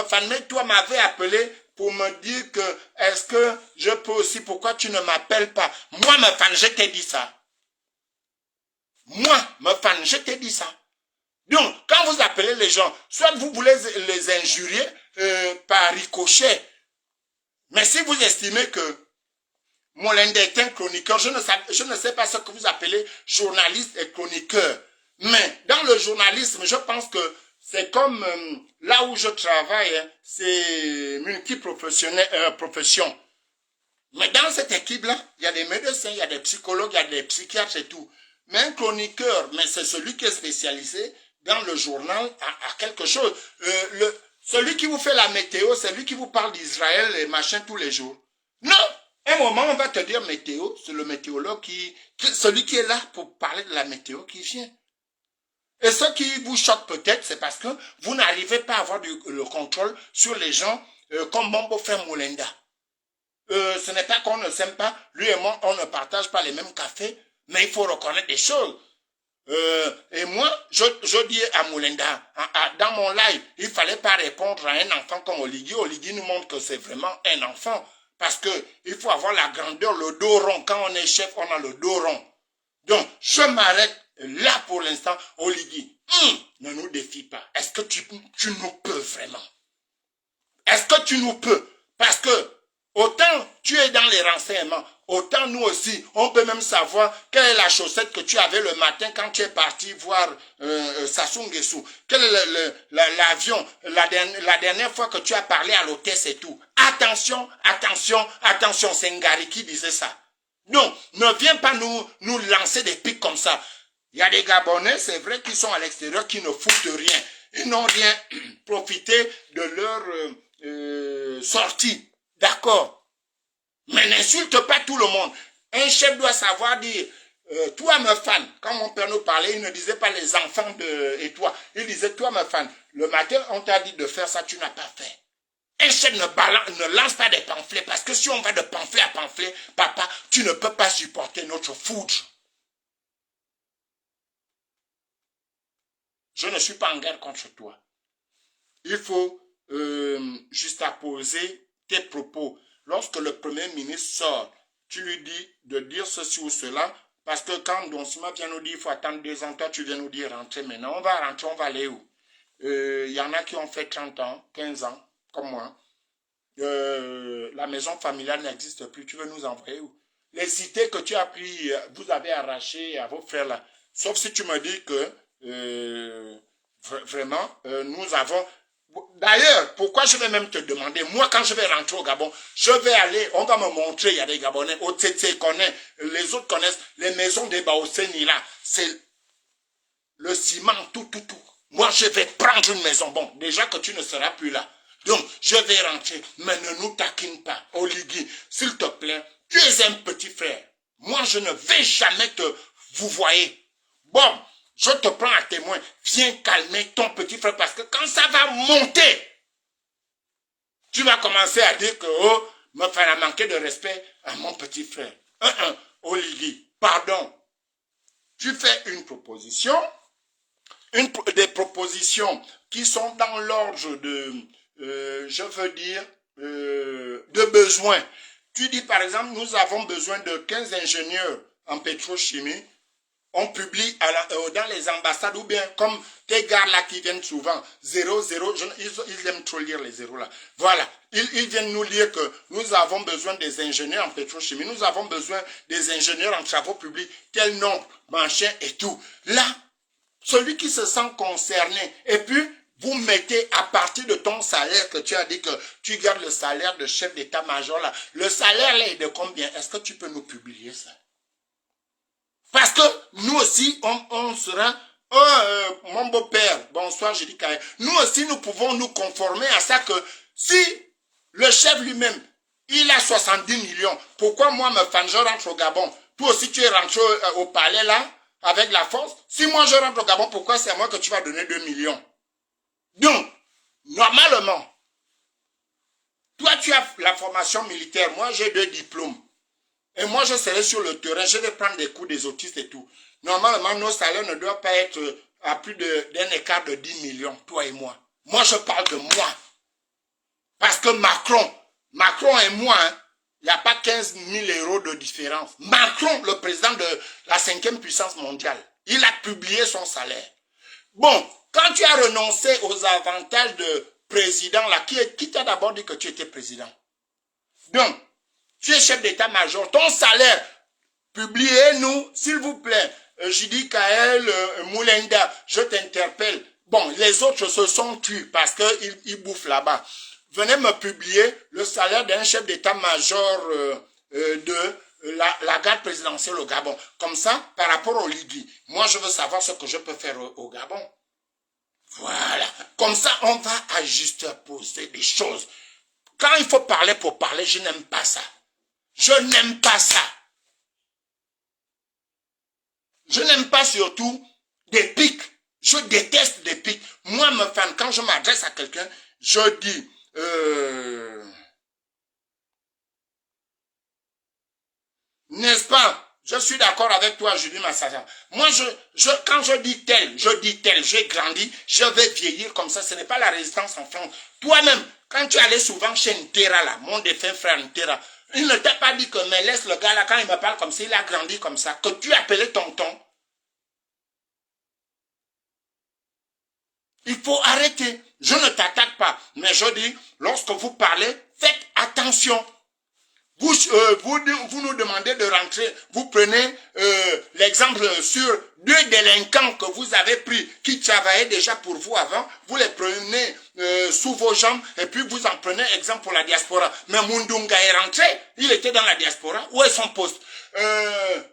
fan, toi m'avais appelé pour me dire que, est-ce que je peux aussi, pourquoi tu ne m'appelles pas? Moi, me fan, je t'ai dit ça. Moi, me fan, je t'ai dit ça. Donc, quand vous appelez les gens, soit vous voulez les injurier par ricochet, mais si vous estimez que Molende est un chroniqueur, je ne sais pas ce que vous appelez journaliste et chroniqueur, mais dans le journalisme, je pense que c'est comme là où je travaille, hein, c'est multiprofessionnel, profession. Mais dans cette équipe-là, il y a des médecins, il y a des psychologues, il y a des psychiatres et tout. Mais un chroniqueur, mais c'est celui qui est spécialisé dans le journal à quelque chose. Celui qui vous fait la météo, c'est lui qui vous parle d'Israël et machin tous les jours. Non! Un moment, on va te dire météo, c'est le météorologue celui qui est là pour parler de la météo qui vient. Et ce qui vous choque peut-être, c'est parce que vous n'arrivez pas à avoir le contrôle sur les gens comme mon beau-frère Moulenda. Ce n'est pas qu'on ne s'aime pas, lui et moi, on ne partage pas les mêmes cafés, mais il faut reconnaître des choses. Et moi, je dis à Moulenda, dans mon live, il ne fallait pas répondre à un enfant comme Oligui. Oligui nous montre que c'est vraiment un enfant. Parce que il faut avoir la grandeur, le dos rond. Quand on est chef, on a le dos rond. Donc, je m'arrête là pour l'instant. Oligui, ne nous défie pas. Est-ce que tu nous peux vraiment? Est-ce que tu nous peux? Parce que autant tu es dans les renseignements, autant nous aussi, on peut même savoir quelle est la chaussette que tu avais le matin quand tu es parti voir Sassou Nguesso. Quel est l'avion, la dernière fois que tu as parlé à l'hôtesse et tout. Attention, attention, attention, c'est Ngari qui disait ça. Non, ne viens pas nous lancer des pics comme ça. Il y a des Gabonais, c'est vrai, qui sont à l'extérieur, qui ne foutent rien. Ils n'ont rien profité de leur sortie. D'accord. Mais n'insulte pas tout le monde. Un chef doit savoir dire, toi me fan. Quand mon père nous parlait, il ne disait pas les enfants et toi. Il disait, toi me fan. Le matin, on t'a dit de faire ça, tu n'as pas fait. Un chef ne lance pas des pamphlets, parce que si on va de pamphlet à pamphlet, papa, tu ne peux pas supporter notre foudre. Je ne suis pas en guerre contre toi. Il faut juxtaposer tes propos. Lorsque le Premier ministre sort, tu lui dis de dire ceci ou cela, parce que quand Don Sima vient nous dire il faut attendre 2 ans, toi tu viens nous dire rentrer maintenant. On va rentrer, on va aller où? Y en a qui ont fait 30 ans, 15 ans, comme moi. La maison familiale n'existe plus, tu veux nous envoyer où? Les cités que tu as pris, vous avez arraché à vos frères là. Sauf si tu me dis que vraiment, nous avons... D'ailleurs, pourquoi je vais même te demander, moi quand je vais rentrer au Gabon, je vais aller, on va me montrer, il y a des Gabonais, OTT connaît, les autres connaissent, les maisons des Baoseni là, c'est le ciment, tout. Moi je vais prendre une maison, bon, déjà que tu ne seras plus là. Donc, je vais rentrer, mais ne nous taquine pas, Oligui, s'il te plaît, tu es un petit frère. Moi, je ne vais jamais te vous voyez. Bon, je te prends à témoin, viens calmer ton petit frère, parce que quand ça va monter, tu vas commencer à dire que, oh, me faire manquer de respect à mon petit frère. Oligui, pardon. Tu fais une proposition, des propositions qui sont dans l'ordre de... je veux dire, de besoin. Tu dis par exemple, nous avons besoin de 15 ingénieurs en pétrochimie On publie dans les ambassades ou bien comme tes gars là qui viennent souvent, 0, 0, ils aiment trop lire les zéros là. Voilà, ils viennent nous dire que nous avons besoin des ingénieurs en pétrochimie, nous avons besoin des ingénieurs en travaux publics, tel nombre, machin et tout. Là, celui qui se sent concerné, et puis vous mettez à partir de ton salaire que tu as dit que tu gardes le salaire de chef d'état-major là, le salaire là est de combien? Est-ce que tu peux nous publier ça? Parce que nous aussi, on sera... mon beau-père, bonsoir, j'ai dit Kaye. Nous aussi, nous pouvons nous conformer à ça que si le chef lui-même, il a 70 millions, pourquoi moi, je rentre au Gabon? Toi aussi, tu es rentré au palais là, avec la force. Si moi, je rentre au Gabon, pourquoi c'est à moi que tu vas donner 2 millions? Donc, normalement, toi, tu as la formation militaire. Moi, j'ai 2 diplômes. Et moi, je serai sur le terrain, je vais prendre des cours des autistes et tout. Normalement, nos salaires ne doivent pas être à plus d'un écart de 10 millions, toi et moi. Moi, je parle de moi. Parce que Macron et moi, il n'y a pas 15 000 euros de différence. Macron, le président de la 5e puissance mondiale, il a publié son salaire. Bon, quand tu as renoncé aux avantages de président, là, qui t'a d'abord dit que tu étais président? Donc, tu es chef d'état-major, ton salaire, publiez-nous, s'il vous plaît. Jidi Kael, Moulenda, je t'interpelle. Bon, les autres se sont tus parce qu'ils bouffent là-bas. Venez me publier le salaire d'un chef d'état-major de la garde présidentielle au Gabon. Comme ça, par rapport au Ligui, moi je veux savoir ce que je peux faire au Gabon. Voilà. Comme ça, on va ajuster, poser des choses. Quand il faut parler pour parler, je n'aime pas ça. Je n'aime pas ça. Je n'aime pas surtout des pics. Je déteste des pics. Moi, me fan, quand je m'adresse à quelqu'un, je dis, n'est-ce pas? Je suis d'accord avec toi, Julie Massagin. Moi, quand je dis tel, j'ai grandi, je vais vieillir comme ça. Ce n'est pas la résistance en France. Toi-même, quand tu allais souvent chez Ntera, là, mon défunt frère Ntera, il ne t'a pas dit que, mais laisse le gars là, quand il me parle comme ça, il a grandi comme ça, que tu appelais tonton. Il faut arrêter. Je ne t'attaque pas, mais je dis, lorsque vous parlez, faites attention. Vous nous demandez de rentrer, vous prenez l'exemple sur 2 délinquants que vous avez pris, qui travaillaient déjà pour vous avant, vous les prenez sous vos jambes, et puis vous en prenez exemple pour la diaspora. Mais Mundunga est rentré, il était dans la diaspora, où est son poste?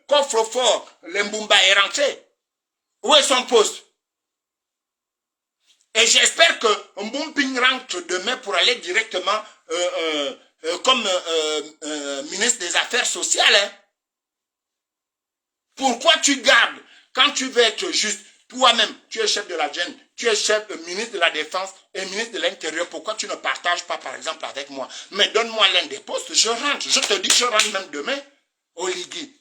Coffre-fort, Lembumba est rentré, où est son poste? Et j'espère que Mbumping rentre demain pour aller directement comme ministre des Affaires sociales. Hein. Pourquoi tu gardes, quand tu veux être juste, toi-même, tu es chef de la GEN, tu es chef ministre de la Défense et ministre de l'Intérieur, pourquoi tu ne partages pas, par exemple, avec moi? Mais donne-moi l'un des postes, je rentre. Je te dis, je rentre même demain au Ligui.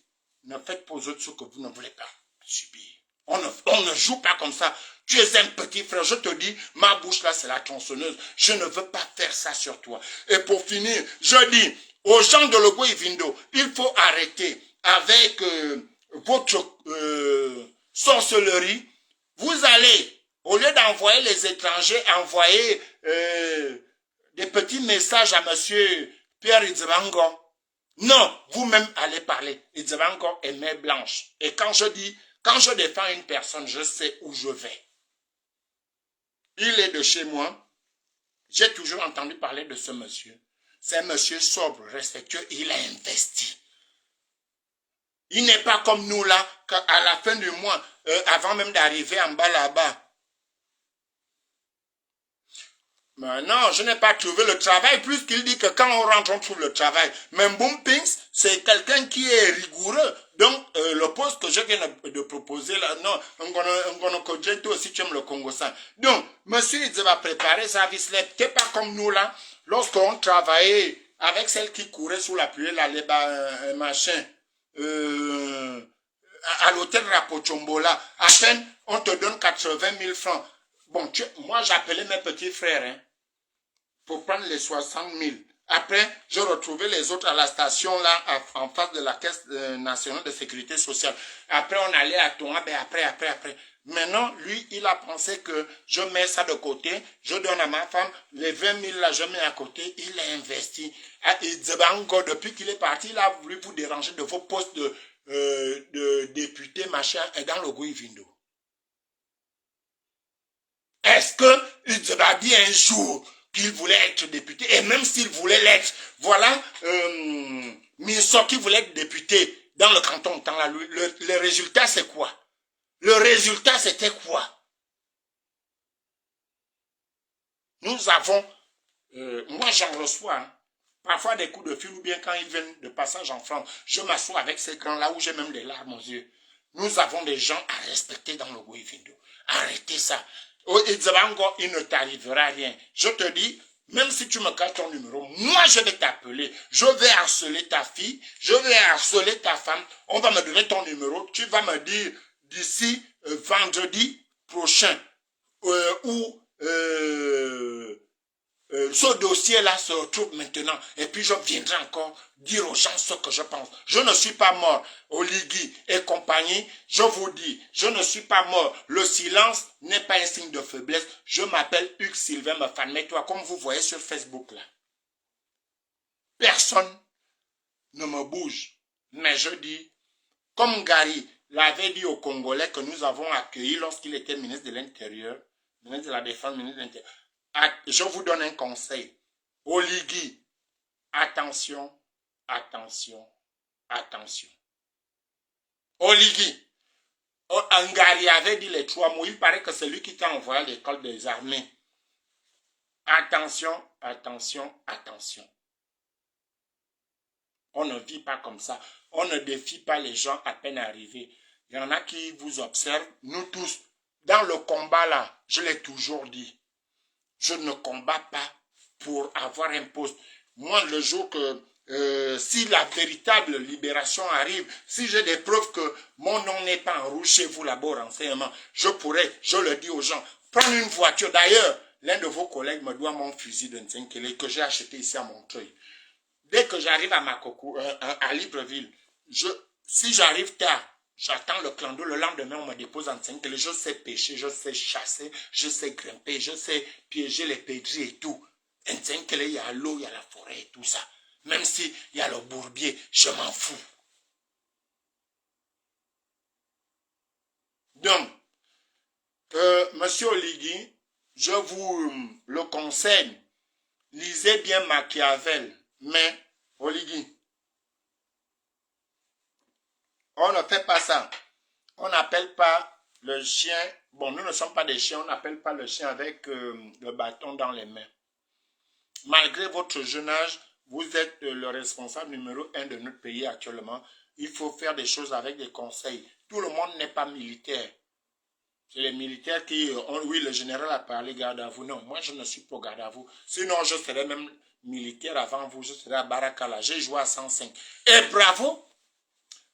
Ne faites pas aux autres ce que vous ne voulez pas subir. On ne joue pas comme ça. Tu es un petit frère, je te dis, ma bouche là c'est la tronçonneuse. Je ne veux pas faire ça sur toi. Et pour finir, je dis aux gens de Logo et Vindo, il faut arrêter avec votre sorcellerie. Vous allez, au lieu d'envoyer les étrangers, envoyer des petits messages à monsieur Pierre Idzvango. Non, vous-même allez parler. Idzvango est main blanche. Et quand je défends une personne, je sais où je vais. Il est de chez moi. J'ai toujours entendu parler de ce monsieur. C'est un monsieur sobre, respectueux. Il a investi. Il n'est pas comme nous là, qu'à la fin du mois, avant même d'arriver en bas là-bas. Mais non, je n'ai pas trouvé le travail, puisqu'il dit que quand on rentre, on trouve le travail. Mais Mbumpings, c'est quelqu'un qui est rigoureux. Donc, le poste que je viens de proposer là, non, on aussi tu aimes le Congo ça. Donc, monsieur, il va préparer sa vie, c'est pas comme nous là, lorsqu'on travaillait avec celle qui courait sous la pluie, là, les machin, à l'hôtel Rapochombo là, à peine, on te donne 80 000 francs. Bon, moi, j'appelais mes petits frères, hein, pour prendre les 60 000. Après, je retrouvais les autres à la station, là, en face de la Caisse nationale de sécurité sociale. Après, on allait à Touabe, après. Maintenant, lui, il a pensé que je mets ça de côté, je donne à ma femme, les 20 000 là, je mets à côté, il a investi. Et encore, depuis qu'il est parti, il a voulu vous déranger de vos postes de député, machin, et dans le Gouivindo. Est-ce que il a dit un jour qu'il voulait être député, et même s'il voulait l'être, voilà, Minso qui voulait être député dans le canton de Tangla, le résultat c'est quoi? Le résultat c'était quoi? Nous avons, moi j'en reçois, hein, parfois des coups de fil ou bien quand ils viennent de passage en France, je m'assois avec ces grands-là où j'ai même des larmes aux yeux. Nous avons des gens à respecter dans le Gouivindo. Arrêtez ça. Oh, il ne t'arrivera rien. Je te dis, même si tu me caches ton numéro, moi je vais t'appeler. Je vais harceler ta fille, je vais harceler ta femme. On va me donner ton numéro. Tu vas me dire d'ici vendredi prochain où ce dossier-là se retrouve maintenant. Et puis je viendrai encore dire aux gens ce que je pense. Je ne suis pas mort. Oligui et compagnie, je vous dis, je ne suis pas mort. Le silence n'est pas un signe de faiblesse. Je m'appelle Hugues Sylvain Mefanme-toi, comme vous voyez sur Facebook là. Personne ne me bouge. Mais je dis, comme Gary l'avait dit aux Congolais que nous avons accueillis lorsqu'il était ministre de l'Intérieur, ministre de la Défense, ministre de l'Intérieur, je vous donne un conseil. Oligui, attention, attention, attention. Oligui, Angari avait dit les 3 mots. Il paraît que c'est lui qui t'a envoyé à l'école des armées. Attention, attention, attention. On ne vit pas comme ça. On ne défie pas les gens à peine arrivés. Il y en a qui vous observent. Nous tous, dans le combat là, je l'ai toujours dit. Je ne combats pas pour avoir un poste. Moi, le jour que, si la véritable libération arrive, si j'ai des preuves que mon nom n'est pas en rouge chez vous là-bas au renseignement, je pourrais, je le dis aux gens, prendre une voiture. D'ailleurs, l'un de vos collègues me doit mon fusil de Nzenkele que j'ai acheté ici à Montreuil. Dès que j'arrive à Makoko, à Libreville, si j'arrive tard, j'attends le clando, le lendemain on me dépose en 5, je sais pêcher, je sais chasser, je sais grimper, je sais piéger les pédris et tout. En 5, il y a l'eau, il y a la forêt et tout ça. Même s'il y a le bourbier, je m'en fous. Donc, monsieur Oligui, je vous le conseille, lisez bien Machiavel, mais Oligui, on ne fait pas ça. On n'appelle pas le chien, bon, nous ne sommes pas des chiens, on n'appelle pas le chien avec le bâton dans les mains. Malgré votre jeune âge, vous êtes le responsable numéro 1 de notre pays actuellement. Il faut faire des choses avec des conseils. Tout le monde n'est pas militaire. C'est les militaires qui ont, oui, le général a parlé garde à vous. Non, moi je ne suis pas garde à vous. Sinon, je serais même militaire avant vous. Je serais à Barakala. J'ai joué à 105. Et bravo!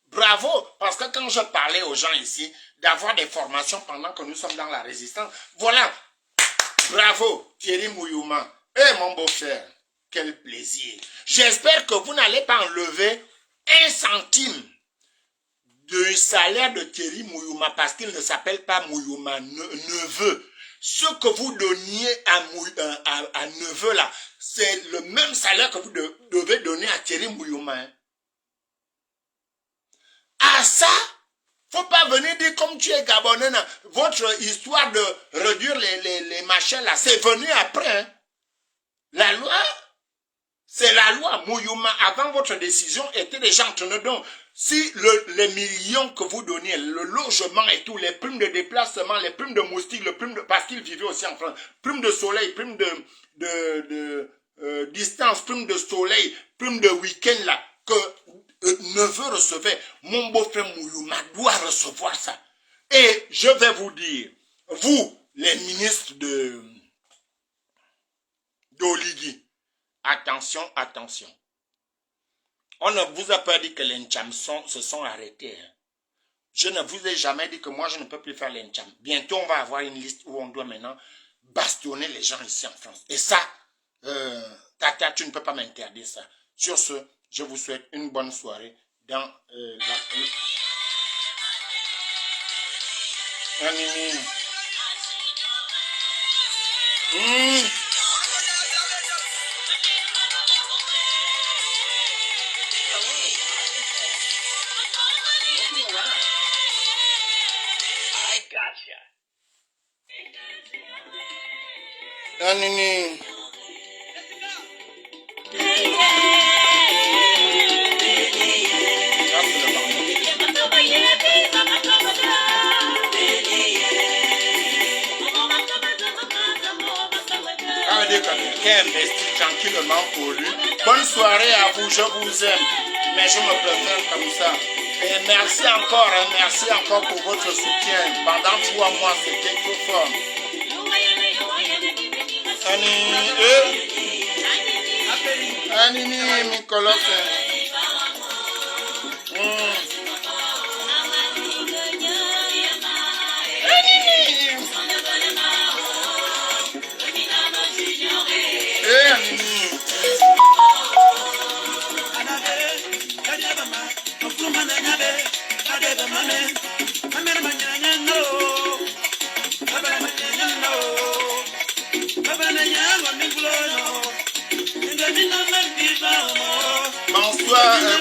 Bravo, parce que quand je parlais aux gens ici d'avoir des formations pendant que nous sommes dans la résistance, voilà, bravo Thierry Mouyouma. Eh mon beau-frère, quel plaisir. J'espère que vous n'allez pas enlever 1 centime du salaire de Thierry Mouyouma parce qu'il ne s'appelle pas Mouyouma neveu. Ce que vous donniez à neveu là, c'est le même salaire que vous devez donner à Thierry Mouyouma. Hein. À ça, faut pas venir dire comme tu es Gabonais, votre histoire de réduire les machins là, c'est venu après. Hein. La loi, c'est la loi. Mouyouma, avant votre décision, était déjà en train de donner. Si les millions que vous donniez, le logement et tout, les primes de déplacement, les primes de moustiques, parce qu'ils vivaient aussi en France, primes de soleil, primes de distance, primes de soleil, primes de week-end là, que neveu recevait, mon beau-frère Mouyouma doit recevoir ça. Et je vais vous dire, vous, les ministres d'Oligui, attention, attention. On ne vous a pas dit que les Ncham se sont arrêtés. Hein. Je ne vous ai jamais dit que moi je ne peux plus faire les Ncham. Bientôt on va avoir une liste où on doit maintenant bastonner les gens ici en France. Et ça, Tata, tu ne peux pas m'interdire ça. Sur ce, je vous souhaite une bonne soirée dans la... Qui investit tranquillement pour lui. Bonne soirée à vous, je vous aime, mais je me préfère comme ça. Et merci encore pour votre soutien. Pendant 3 mois, c'était trop fort. Anini, Nicolas.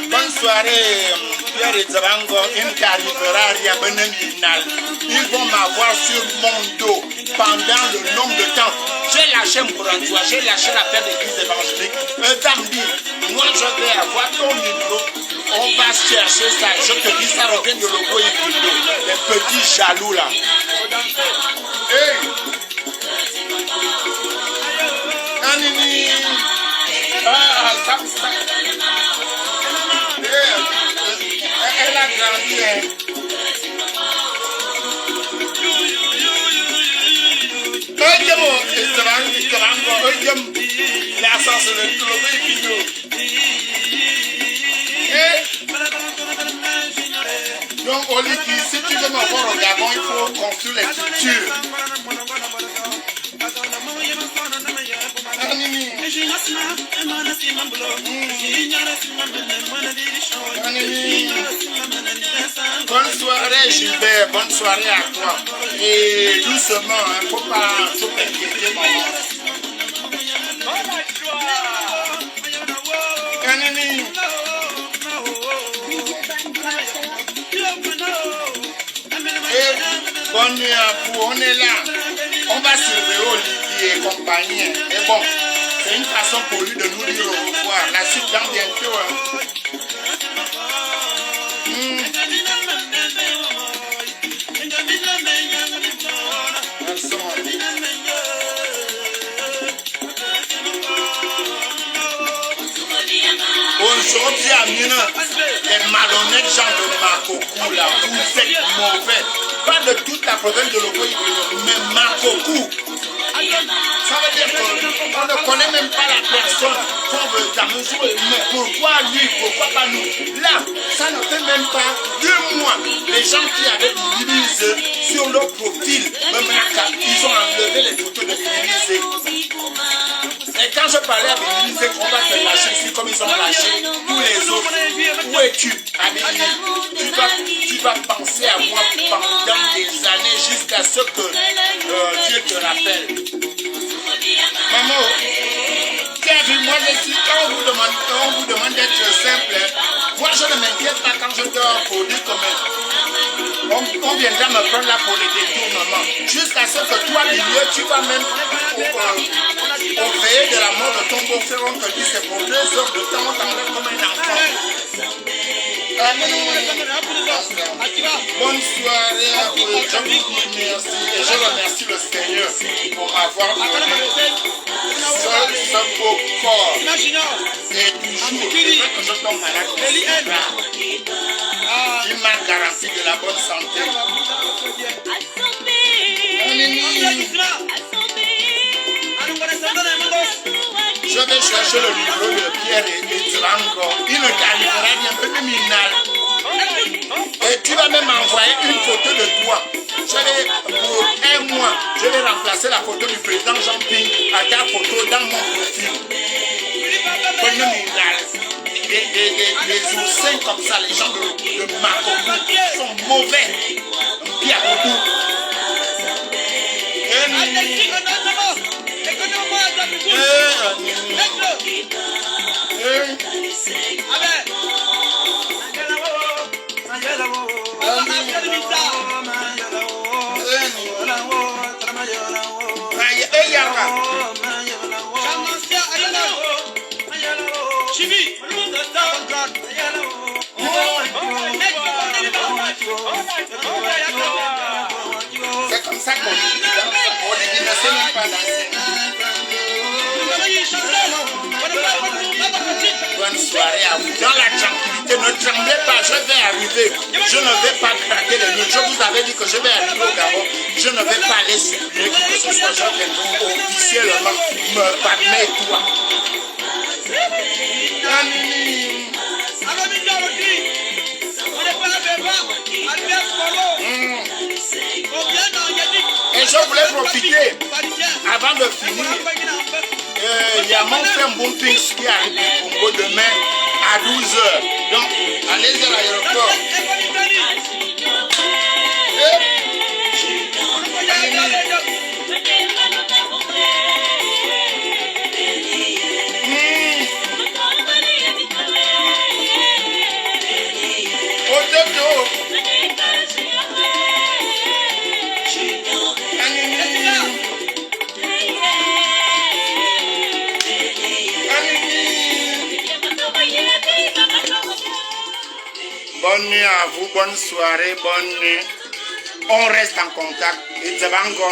Bonne soirée, Pierre et Zabango, une qui arrivera à Riabeneminal. Ils vont m'avoir sur mon dos pendant le nombre de temps. J'ai lâché Mourantoua, j'ai lâché la paix d'église évangélique. Dame dit, moi je vais avoir ton numéro. On va chercher ça. Je te dis, ça revient de logo et Guindo. Les petits jaloux là. Hey! Anini! Ah, ça. Elle a grandi. Donc, Oliki, si tu veux me voir au Gabon, il faut construire les structures. Bonne soirée Gilbert, bonne soirée à toi. Et doucement, il ne faut pas t'inquiéter maman. Bonne nuit à vous, on est là. On va surveiller Olivier et compagnie. Et bon, c'est une façon pour lui de nous dire au revoir. La suite dans bientôt. Aujourd'hui, Amina, les malhonnêtes gens de Makokou, là, vous êtes mauvais. Pas de toute la province de Logo, mais Makokou. Ça veut dire qu'on ne connaît même pas la personne qu'on veut t'amuser. Mais pourquoi lui, pourquoi pas nous? Là, ça ne fait même pas 2 mois. Les gens qui avaient l'Élysée sur leur profil, même là, ils ont enlevé les photos de l'Élysée. Et quand je parlais avec l'Élysée, on va te lâcher ici comme ils ont lâché tous les autres. Où es-tu, Amélie? Tu vas penser à moi pendant des années jusqu'à ce que Dieu te rappelle. Maman, tu as vu, moi je suis, quand on vous demande d'être simple, moi je ne m'inquiète pas quand je dors pour dire comment. On viendra me prendre là pour les détournements. Jusqu'à ce que toi, milieu, tu vas même au veillé de la mort de ton beau-frère, on te dit c'est pour 2 heures de temps, on t'enlève comme un enfant. Bonne soirée à vous, je vous dis merci et je remercie le Seigneur pour m'avoir donné ce beau corps. Et toujours, c'est vrai que je tombe malade, il m'a garanti de la bonne santé. Je vais chercher le numéro de Pierre et Drango. Il ne t'arrivera rien, petit minal. Et tu vas même envoyer une photo de toi. Pour 1 mois, je vais remplacer la photo du président Jean-Pierre à ta photo dans mon profil. des oursins comme ça, les gens de Makoto sont mauvais. Bien beaucoup. C'est comme ça qu'on dit. On dit ne sait même pas danser. Bonne soirée à vous. Dans la tranquillité, ne tremblez pas, je vais arriver. Je ne vais pas craquer les murs. Je vous avais dit que je vais arriver au Gabon. Je ne vais pas aller supplier que ce soit. Je vais officiellement me permettre toi. Et je voulais profiter, avant de finir, il y a mon frère Mbompings qui arrive au Congo demain à 12h. Donc, allez à l'aéroport. Bonne nuit à vous, bonne soirée, bonne nuit. On reste en contact. Et Zabango,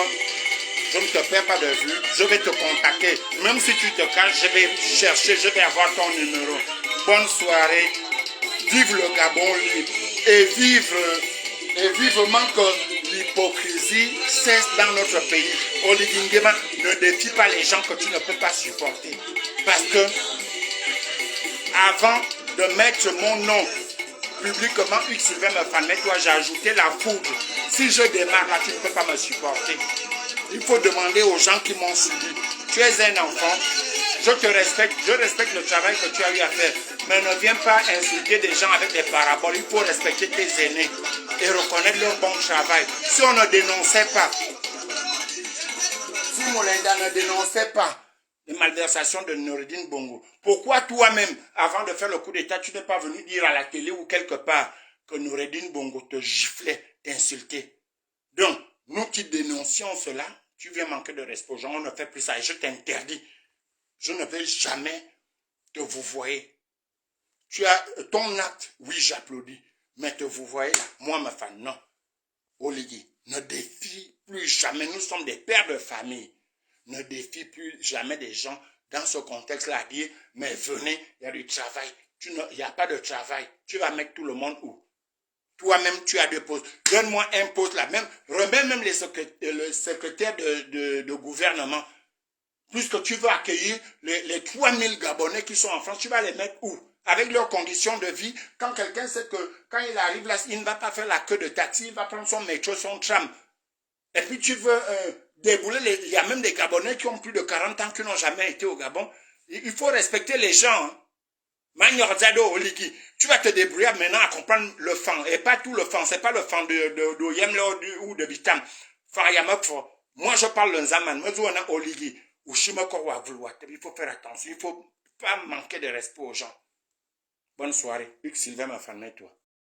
je ne te perds pas de vue. Je vais te contacter. Même si tu te caches, je vais chercher, je vais avoir ton numéro. Bonne soirée. Vive le Gabon libre. Et vivement que l'hypocrisie cesse dans notre pays. Olivier Nguema, ne défie pas les gens que tu ne peux pas supporter. Parce que avant de mettre mon nom publiquement, Hugues Sylvain me fallait, toi j'ai ajouté la foudre. Si je démarre là, tu ne peux pas me supporter. Il faut demander aux gens qui m'ont suivi. Tu es un enfant, je te respecte, je respecte le travail que tu as eu à faire. Mais ne viens pas insulter des gens avec des paraboles. Il faut respecter tes aînés et reconnaître leur bon travail. Si on ne dénonçait pas, si Molinda ne dénonçait pas les malversations de Noureddin Bongo, pourquoi toi-même, avant de faire le coup d'État, tu n'es pas venu dire à la télé ou quelque part que Noureddin Bongo te giflait, t'insultait? Donc, nous qui dénoncions cela, tu viens manquer de respect aux gens, on ne fait plus ça et je t'interdis. Je ne vais jamais te vouvoyer. Tu as ton acte, oui j'applaudis, mais te vouvoyer là, moi ma femme, non. Oligui, ne défie plus jamais, nous sommes des pères de famille. Ne défie plus jamais des gens dans ce contexte-là à dire, mais venez, il y a du travail. Il n'y a pas de travail. Tu vas mettre tout le monde où? Toi-même, tu as deux postes. Donne-moi un poste là. Même, remets même le secrétaire de gouvernement. Puisque tu veux accueillir les 3000 Gabonais qui sont en France, tu vas les mettre où? Avec leurs conditions de vie. Quand quelqu'un sait que quand il arrive là, il ne va pas faire la queue de taxi, il va prendre son métro, son tram. Et puis tu veux débouler, il y a même des Gabonais qui ont plus de 40 ans qui n'ont jamais été au Gabon. Il faut respecter les gens. Hein. Magnorzado Oliki, tu vas te débrouiller maintenant à comprendre le fan. Et pas tout le fan, c'est pas le fan de Yemle ou de Bitam. Moi je parle le Zaman, moi je Oliki. Il faut faire attention, il ne faut pas manquer de respect aux gens. Bonne soirée. Hugues Sylvain m'a fait toi.